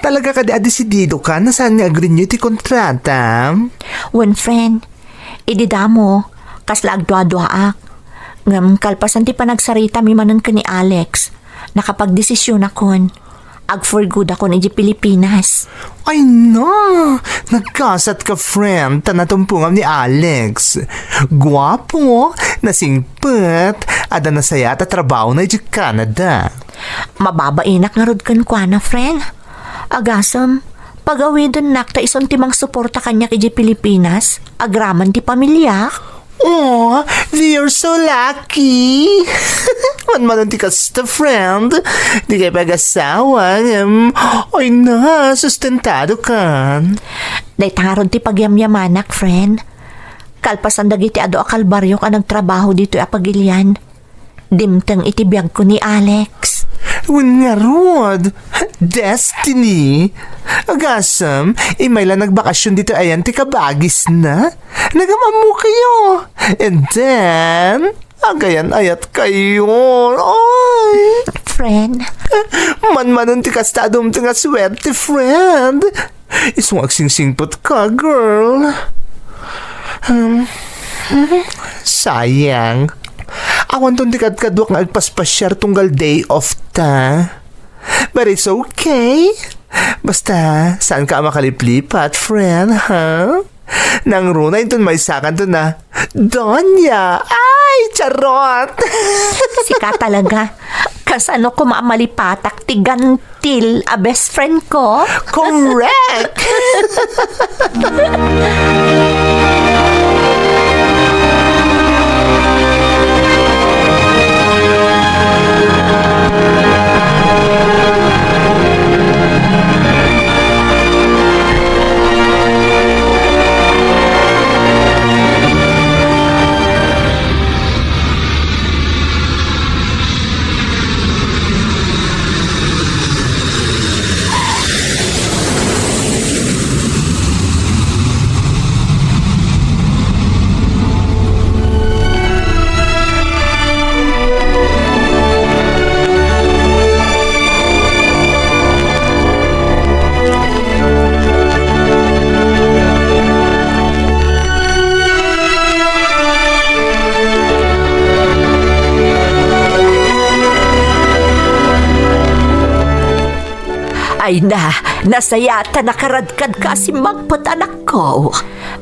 S3: Talaga ka desidido ka na saan nga agree nyo ti kontrata?
S4: One friend, ididamo, kasla agdwa-dwaak. Ngam kalpasan ti panagsarita mi manan ka ni Alex. Nakapagdesisyon akon. Ag-for good ako ni Pilipinas.
S3: Ay no! Nagkasat ka, friend. Tanatumpungan ni Alex. Guwapo, nasingpet, ada na saya at trabaho na di Canada.
S4: Mababainak nga rod kan kwa na, friend. Agasam, pagawidon nakta ison timang suporta kanya kay Pilipinas, agraman ti pamilya.
S3: Oh, you're so lucky. Man ti kasta, friend. Di kayo pag-asawa. Ay na, sustentado ka.
S4: Day tangaron ti pagyamyamanak, friend. Kalpasan dagiti ado akal baryo ka nagtrabaho dito apagilyan. Dimtang itibiyag ko ni Alex.
S3: Win nga rod. Destiny. Agasam, imayla nagbakasyon dito ayan ti kabagis na. Nagamamu kayo. And then, agayan ayat kayo. Ay.
S4: Friend.
S3: Man-manon ti kastadom ti nga swerte, friend. Isong agsingsingpot ka, girl. Sayang. Awan tong tikad-kadwak nga agpaspasyar tunggal day off ta. But it's okay. Basta, saan ka makaliplipat, friend, ha? Nang runa yun may sakan to na, Donya! Ay, charot!
S4: Sika talaga. Kasano ko maamalipatak ti gantil a best friend ko?
S3: Correct!
S5: Ay na, nasayata nakaradkad ka si magpot anak ko.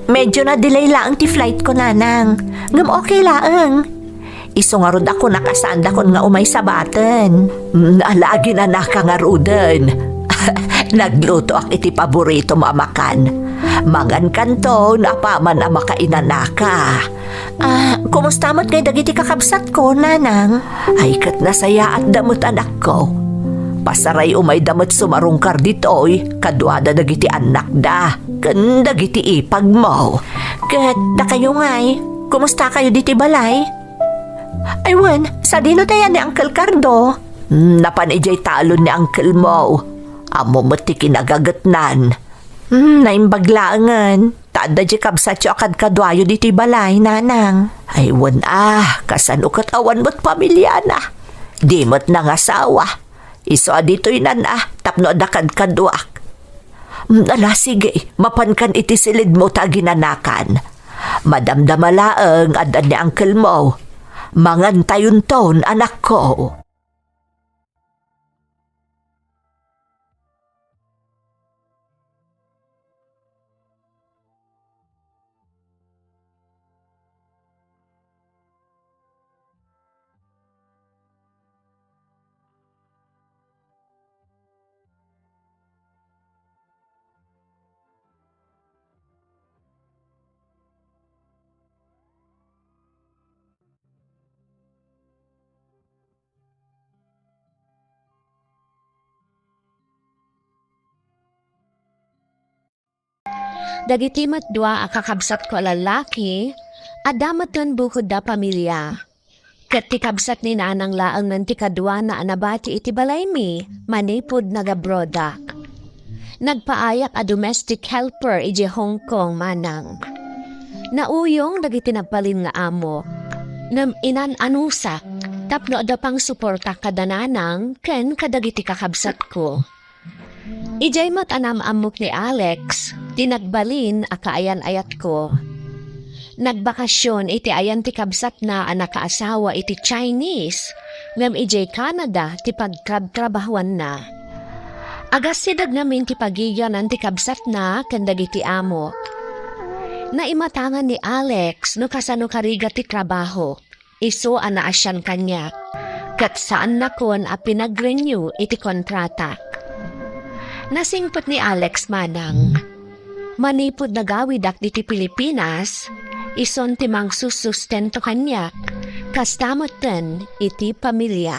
S4: Medyo na delay lang ti flight ko, nanang. Ngam okay laang. Iso nga rod ako nakasanda kon nga umay sa baten.
S5: Lagi na nakangarudan. Nagluto ak iti paborito mo amakan. Mangan kanto na paman na makainanaka.
S4: Kumusta mo't kay dagiti kakabsat ko, nanang?
S5: Ay kat nasaya at damot anak ko. Pasaray umay damot sumarungkar ditoy, kadwada dagiti anak da, kan dagiti ipag mo.
S4: Kat da kayo nga'y, kumusta kayo diti balay? Aywan, sa dino tayo ni Uncle Cardo?
S5: Napan ijay talon ni Uncle mo. Amo mati kinagagatnan.
S4: Naimbaglaangan. Tada di kabsat yung akad kadwayo dito balay, nanang.
S5: Ay kasan ukat awan mo't pamilya na. Di mo't nangasawa. Iso dito'y tapno adakad kadwak. Ala sige, mapankan iti silid mo ta ginanakan. Madamdamalaang adan ni Uncle mo. Mangantayon ton anak ko.
S1: Dagiti matdua a kakabsat ko a lalaki, adamatan bukod da pamilya. Kat ti kabsat ni nanang laang ng ti kadwa na anabati iti balay mi, manipod nagabrodak. Nagpaayak a domestic helper iji Hong Kong manang. Nauyong dagiti nagpalin nga amo, nam inan anusak, tapno da pang suporta kadananang ken kadagiti kakabsat ko. Ijay mat anam amok ni Alex, tinagbalin a kaayan ayat ko. Nagbakasyon iti ayan ti kabsat na anakaasawa iti Chinese, ngam ijay Canada ti pagkrab-trabahuan na. Agas sidag namin ti pagigan ti kabsat na kandag iti amo. Naimatangan ni Alex no kasano kariga ti trabaho, iso anaasyan kanya, kat saan na kon a pinag-renew iti kontrata. Nasingpot ni Alex manang. Manipod na gawidak diti Pilipinas, ison timang susustento kanya, kastamoten iti pamilya.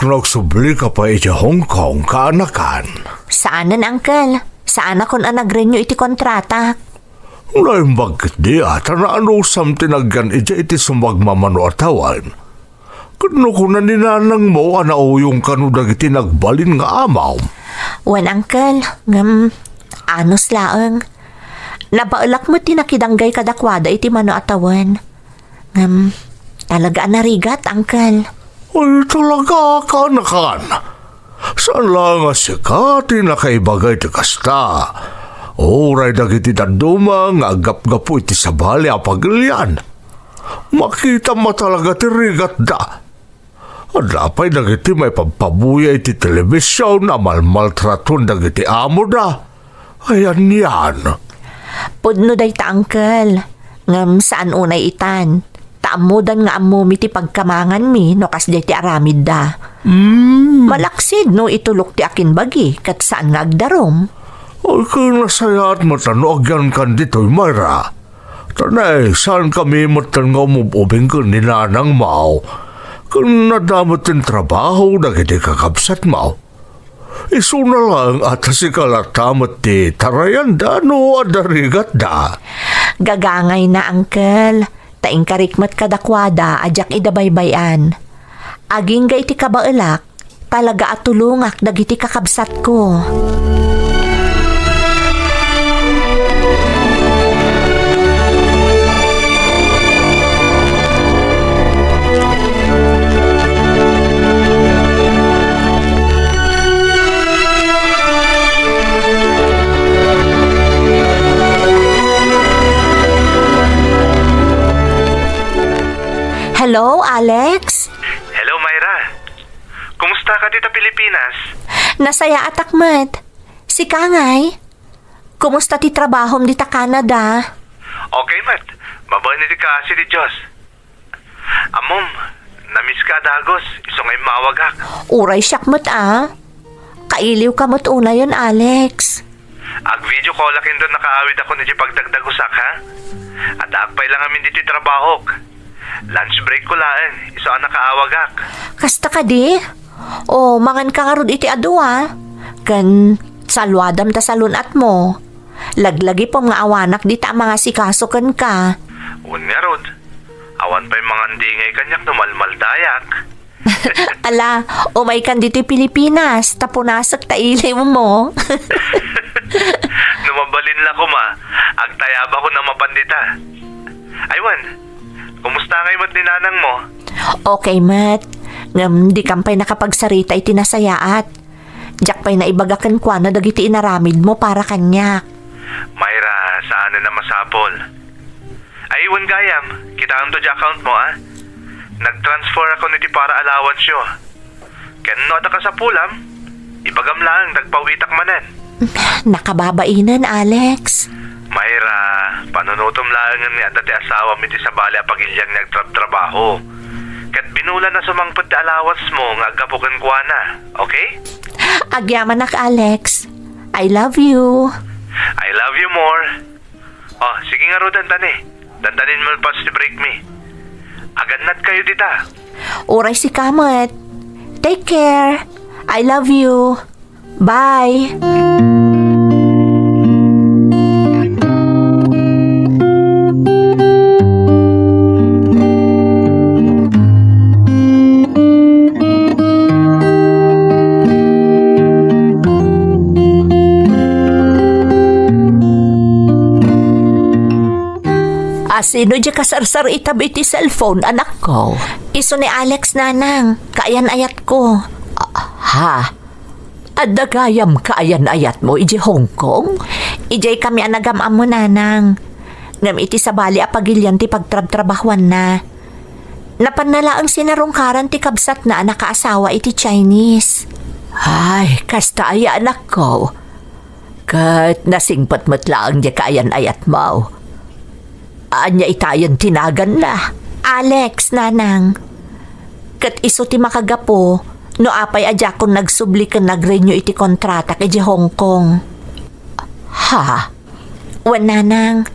S3: Nagsubli ka pa iti Hong Kong kaanakan.
S4: Saanan, Uncle? Saan akong nag-renew iti kontrata?
S3: Naimbag di ata na ano tinagyan iti sumagmamano atawan. Kano ko na ninanang mo anauyong kanudag iti nagbalin nga amaw.
S4: Wan, Uncle. Anos laang. Nabaulak mo tinakidanggay kadakwada iti mano atawan. Talaga narigat, Uncle.
S3: Ay, talaga kaanakan. Saan lang nga sikati na kaibagay ti kasta. Oray dagiti daduma nga agap-gapo iti sabali a pagilian. Makita mo talaga ti rigat da. Adapay dagiti may pagpabuya iti telebisyon na malmaltraton dagiti amo da. Ayan yan.
S4: Pudno day ta, Uncle. Ngam saan unay itan? Taamudan nga amumi ti pagkamangan mi no kas ti aramid da. Malaksid no itulok ti akin bagi kat saan nga agdarom.
S3: Ay kinasayat matano agyan kan dito'y Mayra. Tanay, saan kami matangaw mo ubing ka ni nanang mao? Kung nadamot yung trabaho na hindi kakabsat mao. Iso na lang at si kalatamat ti tarayan da no adarigat da.
S4: Gagangay na, Uncle. Taing karikmat kadakwada ajak idabaybayan. Aging ga iti kabaelak, talaga atulungak dagiti kakabsat ko. Hello, Alex?
S6: Hello, Myra. Kumusta ka dito Pilipinas?
S4: Nasaya atakmat. Si Kangay? Kumusta ti trabahom dita Canada?
S6: Okay, Mat. Mabani di ka si di Diyos. Amom, namiss ka dagos. Iso ngay mawagak.
S4: Uray siyak mat Kailiw ka mat una yun, Alex.
S6: Ag-video call akin doon nakaawid ako na di pagdagdagusak, ha? At agpay lang amin dito trabahok. Lunch break ko laan. Iso ang nakaawagak.
S4: Kasta ka di? O, mangan ka nga rod iti adu Kan salwadam ta salunat mo. Laglagi po mga awanak di ta mga sikasukan ka.
S6: Un nga rod. Awan pa yung mga ndingay kanyak numalmal dayak.
S4: Ala, umay kan dito Pilipinas, tapunasak ta ilim mo.
S6: Numabalin la ko ma. Agtayaba ko na mapandita. Aywan, kumusta ngay mo't ninanang mo?
S4: Okay, Mat. Ngam, di kampay nakapagsarita iti nasayaat. Diyak pa'y naibagakan kwa na dagiti inaramid mo para kanyak.
S6: Myra, saan na masapol? Aywan gayam, kita ang to di account mo Nag-transfer ako niti para allowance yo. Ken nota ka sa pulam, ibagam lang, nagpawitak manen.
S4: Nakababainan, Alex.
S6: Myra, panunutom lang ni dati asawa mi ti sa bali pagilyang nagtrabaho. Kat binulan na sumangpot ti allowance mo nga agapukan kwa na, okay?
S4: Agyaman nak, Alex. I love you.
S6: I love you more. Oh, sige nga ro dandan Dandanin mo pa si break me. Aganat kayo dita.
S4: Uray si Kamat. Take care. I love you. Bye.
S5: Sino di kasarsar itabi ti cellphone, anak ko?
S4: Iso ni Alex, nanang. Kaayan ayat ko.
S5: Ha? Adagayam kaayan ayat mo, iji Hong Kong?
S4: Ijay kami anagam-am mo, nanang. Ngam iti sa bali apagilyan ti pagtrab-trabahuan na. Napanala ang sinarungkaran ti kabsat na nakaasawa iti Chinese.
S5: Ay, kasta aya anak ko. Kat nasingpat matlaang di kaayan ayat mo. Anya itayan tinagan na.
S4: Alex, nanang. Kat iso ti makagapo, no apay adya kung nagsubli ka nagrenew iti kontrata kay Hong Kong.
S5: Ha?
S4: Wan, nanang.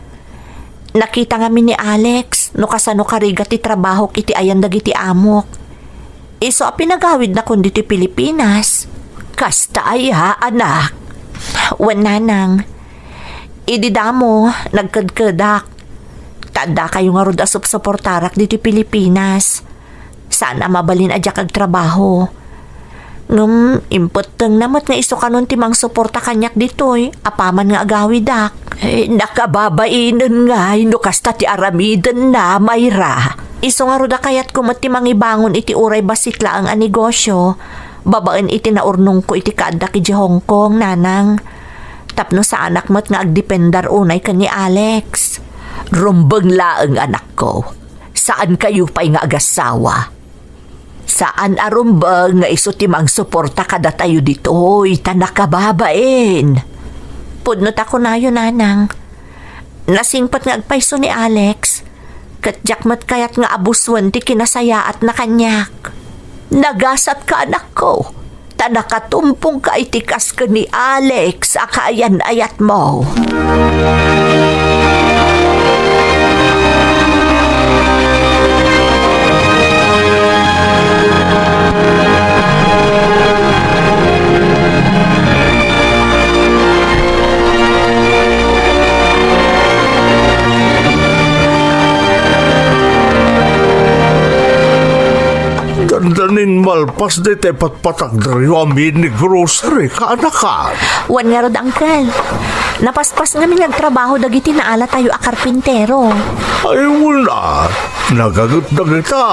S4: Nakita nga ni Alex, no kasano kariga ti trabaho iti ayan dagiti amok. Iso a pinagawid na kundi ti Pilipinas.
S5: Kasta aya, anak.
S4: Wan, nanang. Ididamo, nagkadkadak. Tanda kayo nga rod asop suportarak dito Pilipinas. Sana mabalin adya kag trabaho. Ngum, imputeng namat nga iso kanon timang suporta kanyak ditoy. Apaman nga agawidak.
S5: Nakababainan nga, no kasta ti aramidan na, Myra.
S4: Iso nga rod kayat kumat timang ibangon iti uray basitla ang anegosyo. Babaan iti naurnong ko iti kaada ki Hong Kong, nanang. Tapno sa anak mo't nga agdependar unay ka ni Alex.
S5: Rumbang laang anak ko. Saan kayo pa'y nga agasawa? Saan arumbang nga iso timang suporta kada tayo dito'y tanakababain?
S4: Pudnot ako na yun, nanang. Nasingpat nga agpaiso ni Alex. Katjakmat kayat nga abuswan ti kinasayaat na kanyak.
S5: Nagasat ka anak ko. Tanakatumpong ka itikas ka ni Alex akaayan ayat mo.
S3: Dandanin malpas di tayo patpatak dari amin ni grocery kaanakan.
S4: Wan nga rod, angkel. Napaspas nga nagtrabaho dagiti na ala tayo a karpintero.
S3: Ay wala, nagagot na kita.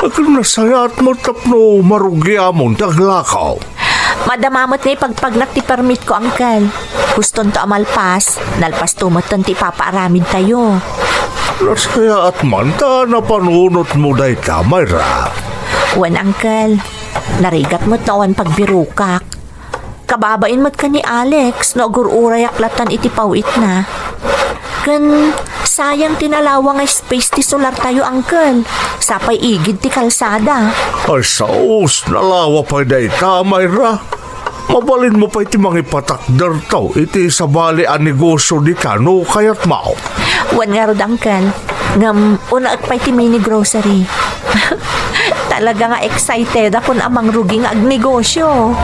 S3: Akin nasayat mo tapno marugya mong taglakaw.
S4: Madamamot nga ipagpagnak ti permit ko, angkel. Guston to amalpas, nalpas tumatan ti papaaramid tayo.
S3: Las kaya at manta na panunot mo dahi ka, Myra.
S4: Wan, angkel. Narigat mo't nawan pagbirukak. Kababain mo't ka ni Alex, no agururay aklatan iti pawit na. Kan sayang tinalawa nga space ti solar tayo, angkel. Sapay igid ti kalsada.
S3: Ay saos, nalawa pa dahi ka, Myra. Mabalin mo pa iti mga ipatakder tao, iti sa bali ang negosyo di ka, no kayat mao.
S4: Wan nga rod, angkel. Ngam, una agpay ti mini grocery. Talaga nga excited ako na amang ruging ag negosyo.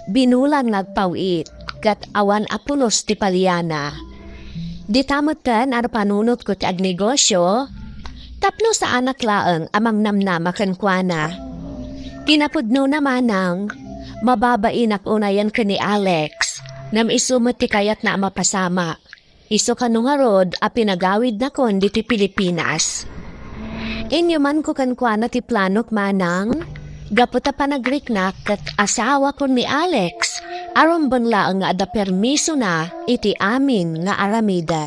S1: Binulang nagpawit, kat awan apulos ti palyana. Di tamot kan ar panunot ko ti ag negosyo, tapno sa anak laeng amang namnama kenkwana. Kinapudno naman ng mababain ak unayan ka ni Alex, nam isumot ti kayat na mapasama. Iso kanungarod a pinagawid na kon di ti Pilipinas. Inyo man ko kenkwana ti planok manang, gaputa pa nagriknak kat asawa ko ni Alex, aron banla nga ada permiso na iti amin nga aramida.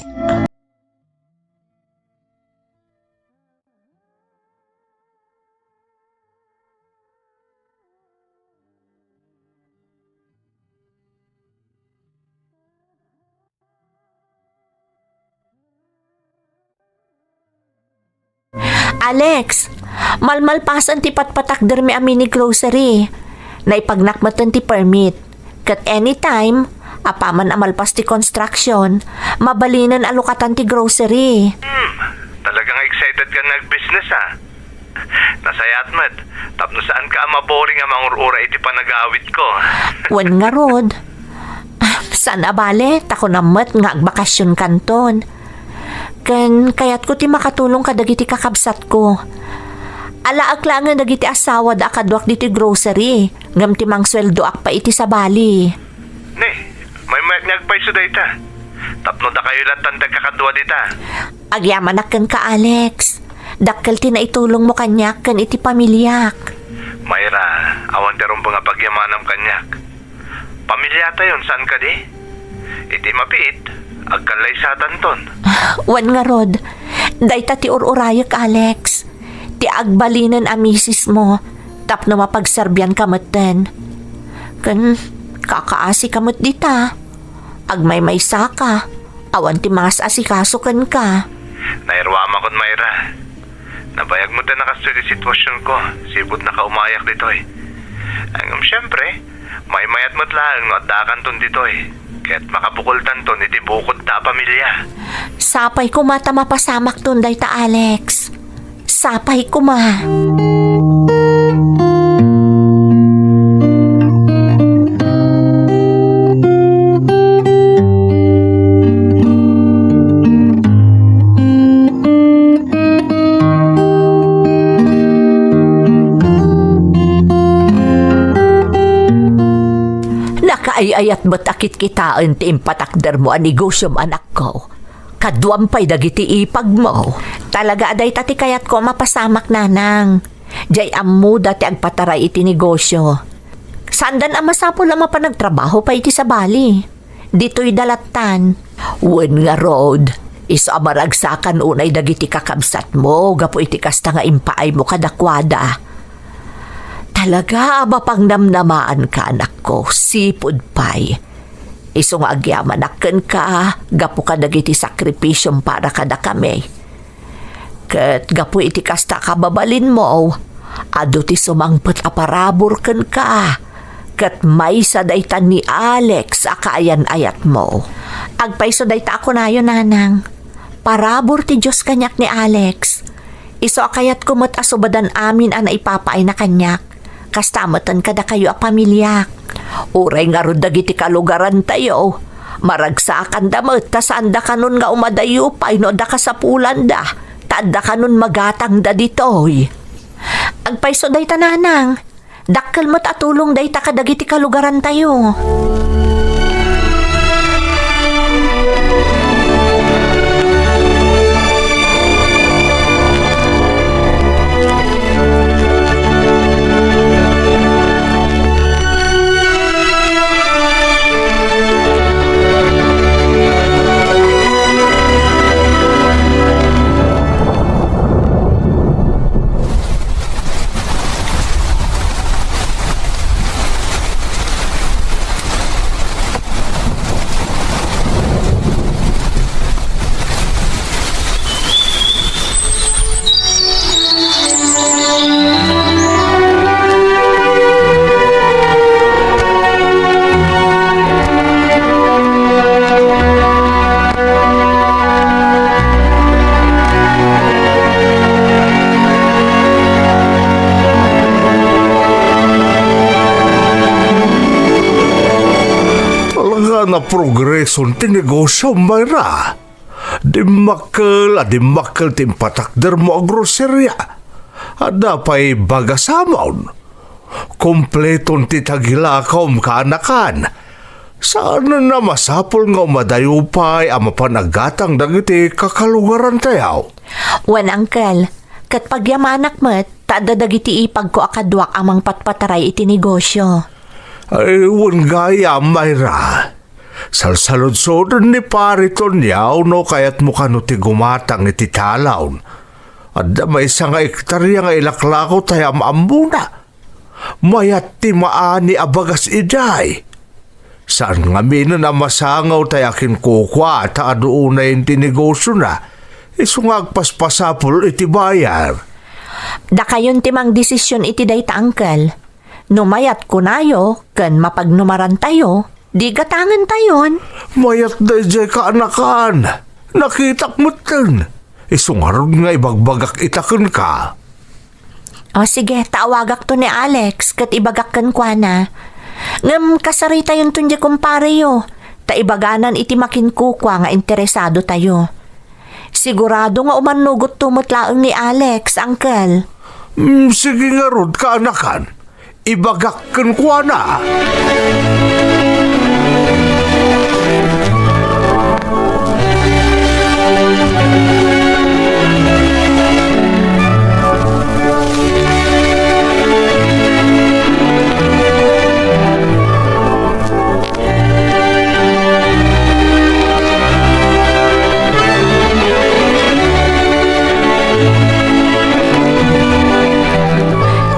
S4: Alex, malmalpasan ti patpatakder mi amin ni grocery. Naipagnakmatan ti permit. Kat anytime, apaman amalpas ti construction, mabalinan alukatan ti grocery.
S6: Talagang excited ka nag-business ha. Nasayat mat, tapno saan ka maboring ang mga ura iti panagawit ko.
S4: Wan nga rod. Saan abale, tako namat nga agbakasyon kanton. Kayat ko ti makatulong kadagiti kakabsat ko. Alaak lang nga dagiti asawa da kadwak diti grocery. Ngam ti mang sweldo ak pa iti sa bali.
S6: Ne, may nagpaiso da ita. Tapno da kayo lang tandag kakadwa dita.
S4: Agyaman akan ka, Alex. Dakkel ti na itulong mo kanyak kan iti pamilyak.
S6: Mayra, awan terong nga pagyamanam kanyak. Pamilyata yon saan ka di? Iti mapiit, agkalay sa tanton.
S4: Wan nga rod, dayta ti ururayak, Alex. Ti agbalinan a misis mo, tapno mapagserbyan kameten. Kan kakaasi kamot dita. Agmay saka, awan ti mas asikaso kan ka.
S6: Nairwama kon Mayra. Nabayag mo din nakasto di sitwasyon ko. Sibot na kaumayak dito eh. Hanggang syempre, may mayat mo't lang no at dakan ton dito eh. Kaya't makapukultan ton iti bukod ta pamilya.
S4: Sapay ko mata mapasamak ton dayta, Alex. Sapay ko ma.
S5: Nakaayayat ba't akit kitaan ti impatakder mo ang negosyom anak ko? Kaduampay dagiti ipag mo.
S4: Talaga aday tati kayat ko mapasamak nanang. Jay ammo dati agpataray iti negosyo. Sandan ang masapol ang mapanagtrabaho pa iti sa bali. Dito'y dalatan.
S5: Wen nga Rod, iso amaragsakan unay dagiti kakabsat mo, gapo iti kasta nga impaay mo kadakwada. Talaga ba pang namnamaan ka anak ko, sipod pay. Iso nga agyamanaken ka, gapo ka dagiti sakripisyong para kada kami. Ket gapo iti kasta kababalin mo, ado ti sumangpet aparabor ken ka. Ket may sa daytan ni Alex akaayan ayat mo.
S4: Agpaiso dayta ako na yun, nanang. Parabor ti Diyos kanyak ni Alex. Iso akayat kumot asubadan amin ang naipapaay na kanyak. Kastamatan kada kayo a pamilyak.
S5: Uray nga ron dagiti kalugaran tayo. Maragsakan damat, tasaan da kanon nga umadayo pay no da kasapulan da. Taada kanon magatang da ditoy.
S4: Agpaiso dayta, nanang. Dakkel mo't atulong dayta kadagiti kalugaran tayo.
S3: nga progreso ti negosyo, Mayra. Di makkel timpatakder mo ang groserya. Ada pa'y bagasamon. Kompleton ti tagilakaw kaanakan. Saan na masapol nga umadayupay ang mapanagatang dagiti kakalugaran tayaw?
S4: Wan, Uncle. Kat pagyamanak met, tada dagiti ipag ko akadwak amang patpataray iti negosyo.
S3: Ay, wan gaya, Mayra. Salsalod-sodon ni pariton yaw no kayat mo kano ti gumatang iti talaw. At may isang ektarya nga ilaklako tayo maambuna. Mayat ti maani abagas iday. Saan nga mino na masangaw tayakin kukwa at adoon na yung tinegosyo na. Isungag paspasapol iti bayar.
S4: Da kayon timang desisyon iti dayta, Uncle. Numayat ko nayo, kan mapagnumaran tayo, di gatangan tayon.
S3: Mayat na jay kaanakan. Nakitak mo tin. Isungarod nga ibagbagak itakon ka.
S4: O sige, tawagak to ni Alex, kat ibagakkan kwa na. Ngam kasarita yun tun di kumpare yo. Ta ibaganan iti makinkukwa nga interesado tayo. Sigurado nga umanugot tumutlaang ni Alex, Uncle.
S3: Sige nga rod kaanakan. Ibagakkan ko na.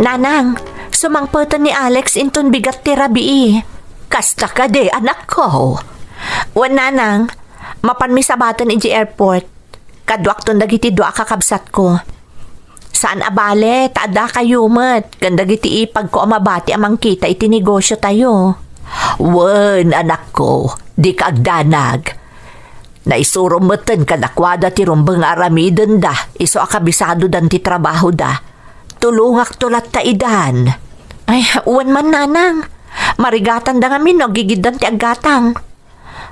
S4: Nanang, sumangputan ni Alex intun bigat ti rabii.
S5: Kasta ka de, anak ko.
S4: Wan, Nanang, mapanmi sabatan iti airport. Kadwak ton dagiti dua kakabsat ko. Saan abale, taada kayo met. Gandagiti ipag ko amabati amang kita iti negosyo tayo.
S5: Wen, anak ko, di ka agdanag. Naisurumetan ka nakwada ti rumbang aramiden da, iso akabisado dan ti trabaho da. Tulungak tulat ta idan.
S4: Ay, uwan man, Nanang. Marigatan da ngamin no, gigidan ti aggatang.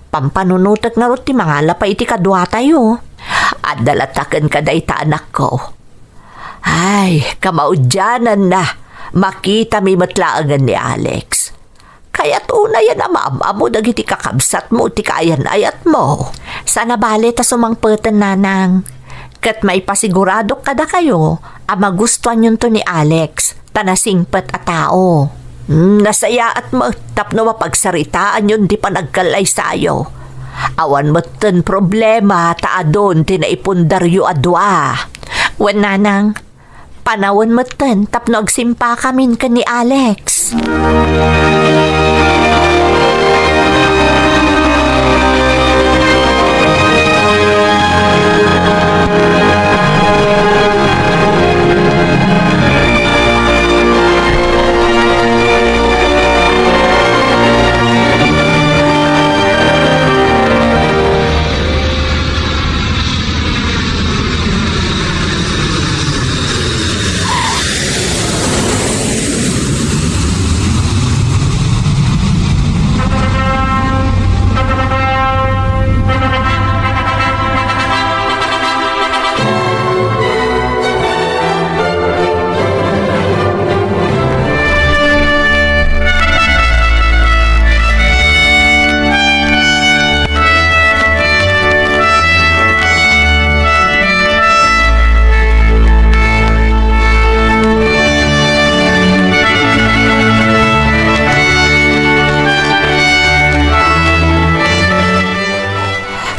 S4: Pampanunutek nga rot ti mangala pa iti kadwa tayo.
S5: At dalatakan ka da ita, anak ko. Ay, kamaudyanan na. Makita mi matlaangan ni Alex. Kaya't una yan amo dagiti kakabsat mo ti kayan ayat mo.
S4: Sana bale ta sumangputan, Nanang. Kat maipasigurado kada kayo, magustuhan yun to ni Alex, tanasingpet a tao.
S5: Nasaya at tapno mapagsaritaan yun di pa nagkalay sayo. Awan matan problema taadon tinaipundaryo adwa.
S4: Wan, Nanang, panawan matan tapno agsimpa kamin ka ni Alex.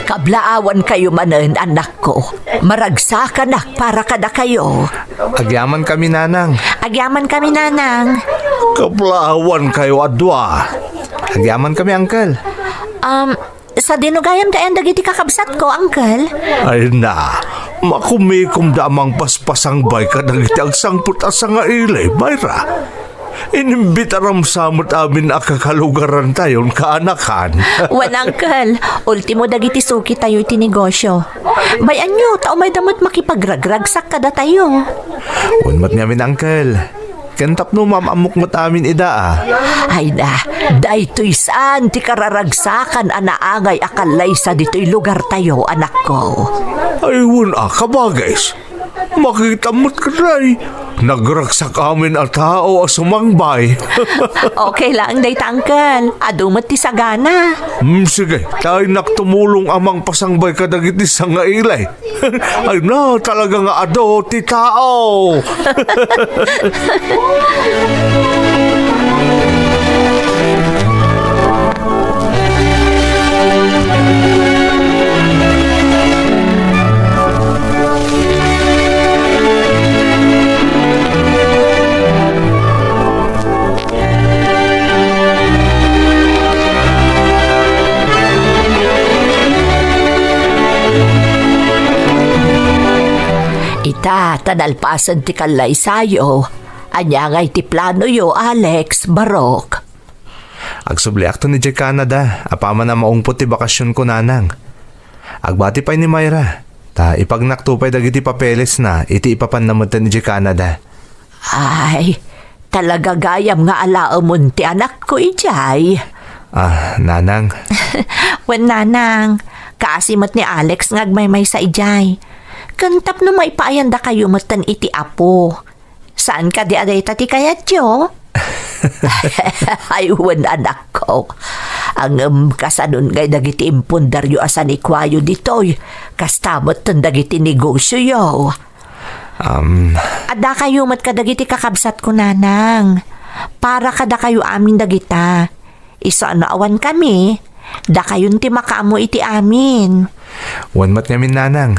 S5: Kablaawan kayo manen, anak ko. Maragsakan na para kada kayo.
S3: Agyaman kami, Nanang.
S4: Agyaman kami, Nanang.
S3: Kaplawan kayo adwa. Agyaman kami, Uncle.
S4: Sa dinugayam dayan dagiti kakabsat ko, Uncle.
S3: Ay na, makumikom da amang paspasang bay ka dagiti agsangput asa nga ilay, Mayra. Inimbitaram samot amin akakalugaran tayon kaanakan.
S4: Wan, Uncle, ultimo dagiti suki tayo iti negosyo. Bayan nyo, tao may damot makipagragragsak kada tayo.
S3: Unmat ngamin, Uncle. Kentap no mamamok mo amin ida ah.
S5: Ay na, daytoy saan ti kararagsakan anaangay akalay sa dito'y lugar tayo, anak ko.
S3: Ayun kabagays. Makita mo't karay. Nagragsak amin at tao sumangbay.
S4: Okay lang, day tangkal. Adumat ti sagana.
S3: Sige, tayo naktumulong amang pasangbay kadagiti sa nga ilay. Ay na, talaga nga ado ti tao.
S5: Ita, tanalpasan ti kalay sayo. Anya ngay ti plano yo, Alex, Barok.
S3: Agsubliak to ni Jay Canada. Apama na maungpot ti bakasyon ko nanang. Agbati pa ni Myra. Ta ipagnaktupay dagiti papeles na iti ipapanamod ni Jay Canada.
S5: Ay, talaga gayam nga alaamon ti anak ko, ijay.
S3: Nanang.
S4: Wen nanang, kaasimat ni Alex ngagmaymay sa ijay. Kantap no may paayanda kayo matan iti apo. Saan ka di aday tati kayat yo?
S5: Aywan anak ko. Ang kasanon ngay dagiti impundaryo asan ikwayo ditoy. Kastamot tan dagiti negosyo yo.
S4: Ada kayo mat kadagiti kakabsat ko nanang. Para kada kayo amin dagita. Isa naawan kami. Da kayon ti makaamo iti amin.
S3: Wanmat ngamin nanang.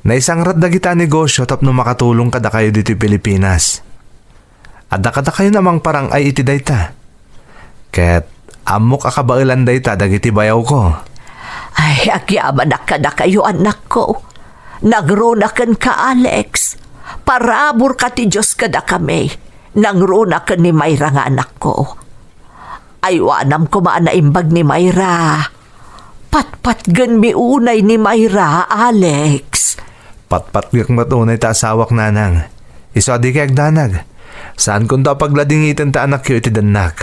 S3: Naisang rat dagita negosyo tapno makatulong kada kayo dito Pilipinas. Adda kada kayo namang parang ay iti dayta. Ket amok akabailan dayta dagiti bayaw ko.
S5: Ay, agyaman na kada kayo anak ko. Nagronakan ka, Alex. Parabor ka ti Diyos kada kami. Nangronakan ni Myra nga anak ko. Aywanam ko maanaimbag ni Myra. Patpat gan mi unay ni Myra, Alex.
S3: Patpat gak matunay ta asawak nanang. Iso di kay agdanag. Saan kung ta pagladingitan ta anak yo iti danak.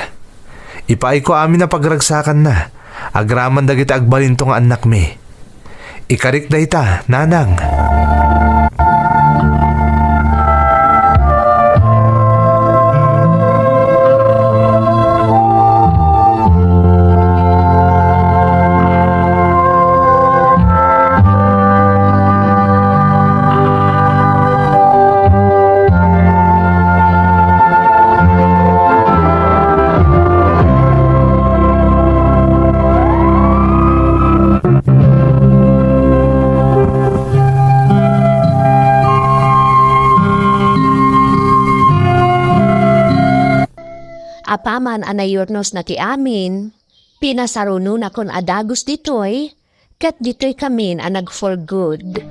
S3: Ipaay ko amin na pagragsakan na. Agraman dagiti agbalinto nga anak mi. Ikarik da ita, nanang.
S1: Apaman anayornos na ti amin, pinasaruno na kon adagos ditoy, kat ditoy kamin anag for good.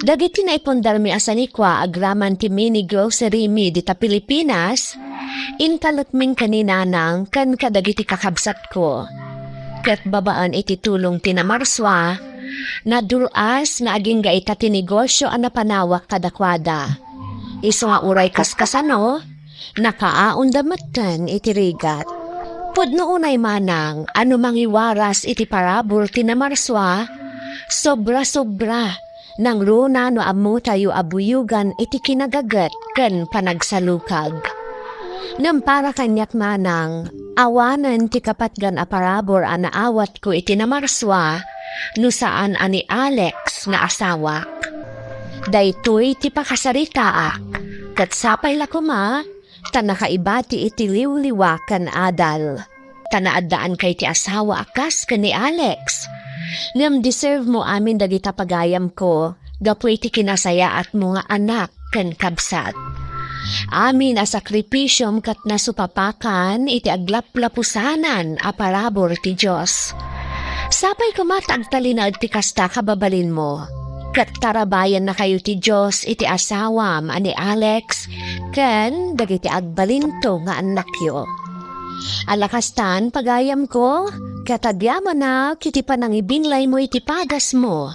S1: Dagiti na ipondarmi asanikwa agraman ti mini grocery mi dita Pilipinas, inkalutming kaninanang kan kadagiti kakabsat ko. Kat babaan iti tulong tinamarswa, na duras na aging gaita ti negosyo ang napanawak kadakwada. Iso nga uray kaskasano, nakaaundamatan iti rigat. Pudno unay manang, ano mangiwaras iti parabor tinamarswa, sobra-sobra, nang runa no amu tayo abuyugan iti kinagagat kan panagsalukag. Nang para kanyak manang, awanan ti kapatgan a parabor a naawat ko iti namarswa, no saan ani Alex nga asawak. Daytoy ti pakasaritaak, kat sapay lakuma, tanakaibati iti liwliwakan adal. Tanaadaan kay ti asawa akas ka ni Alex. Ngam deserve mo amin dagita pagayam ko, gapu iti kinasaya at mga anak kan kabsat. Amin a sakripisyom kat nasupapakan iti aglaplapusanan a parabor ti Diyos. Sapay kumatagtalinad ti kasta kababalin mo. Kat tarabayan na kayo ti Diyos iti asawam ani Alex, ken dagiti agbalinto nga anak yo. Alakastan pagayam ko, katagyaman na kiti panangibinlay mo iti padas mo,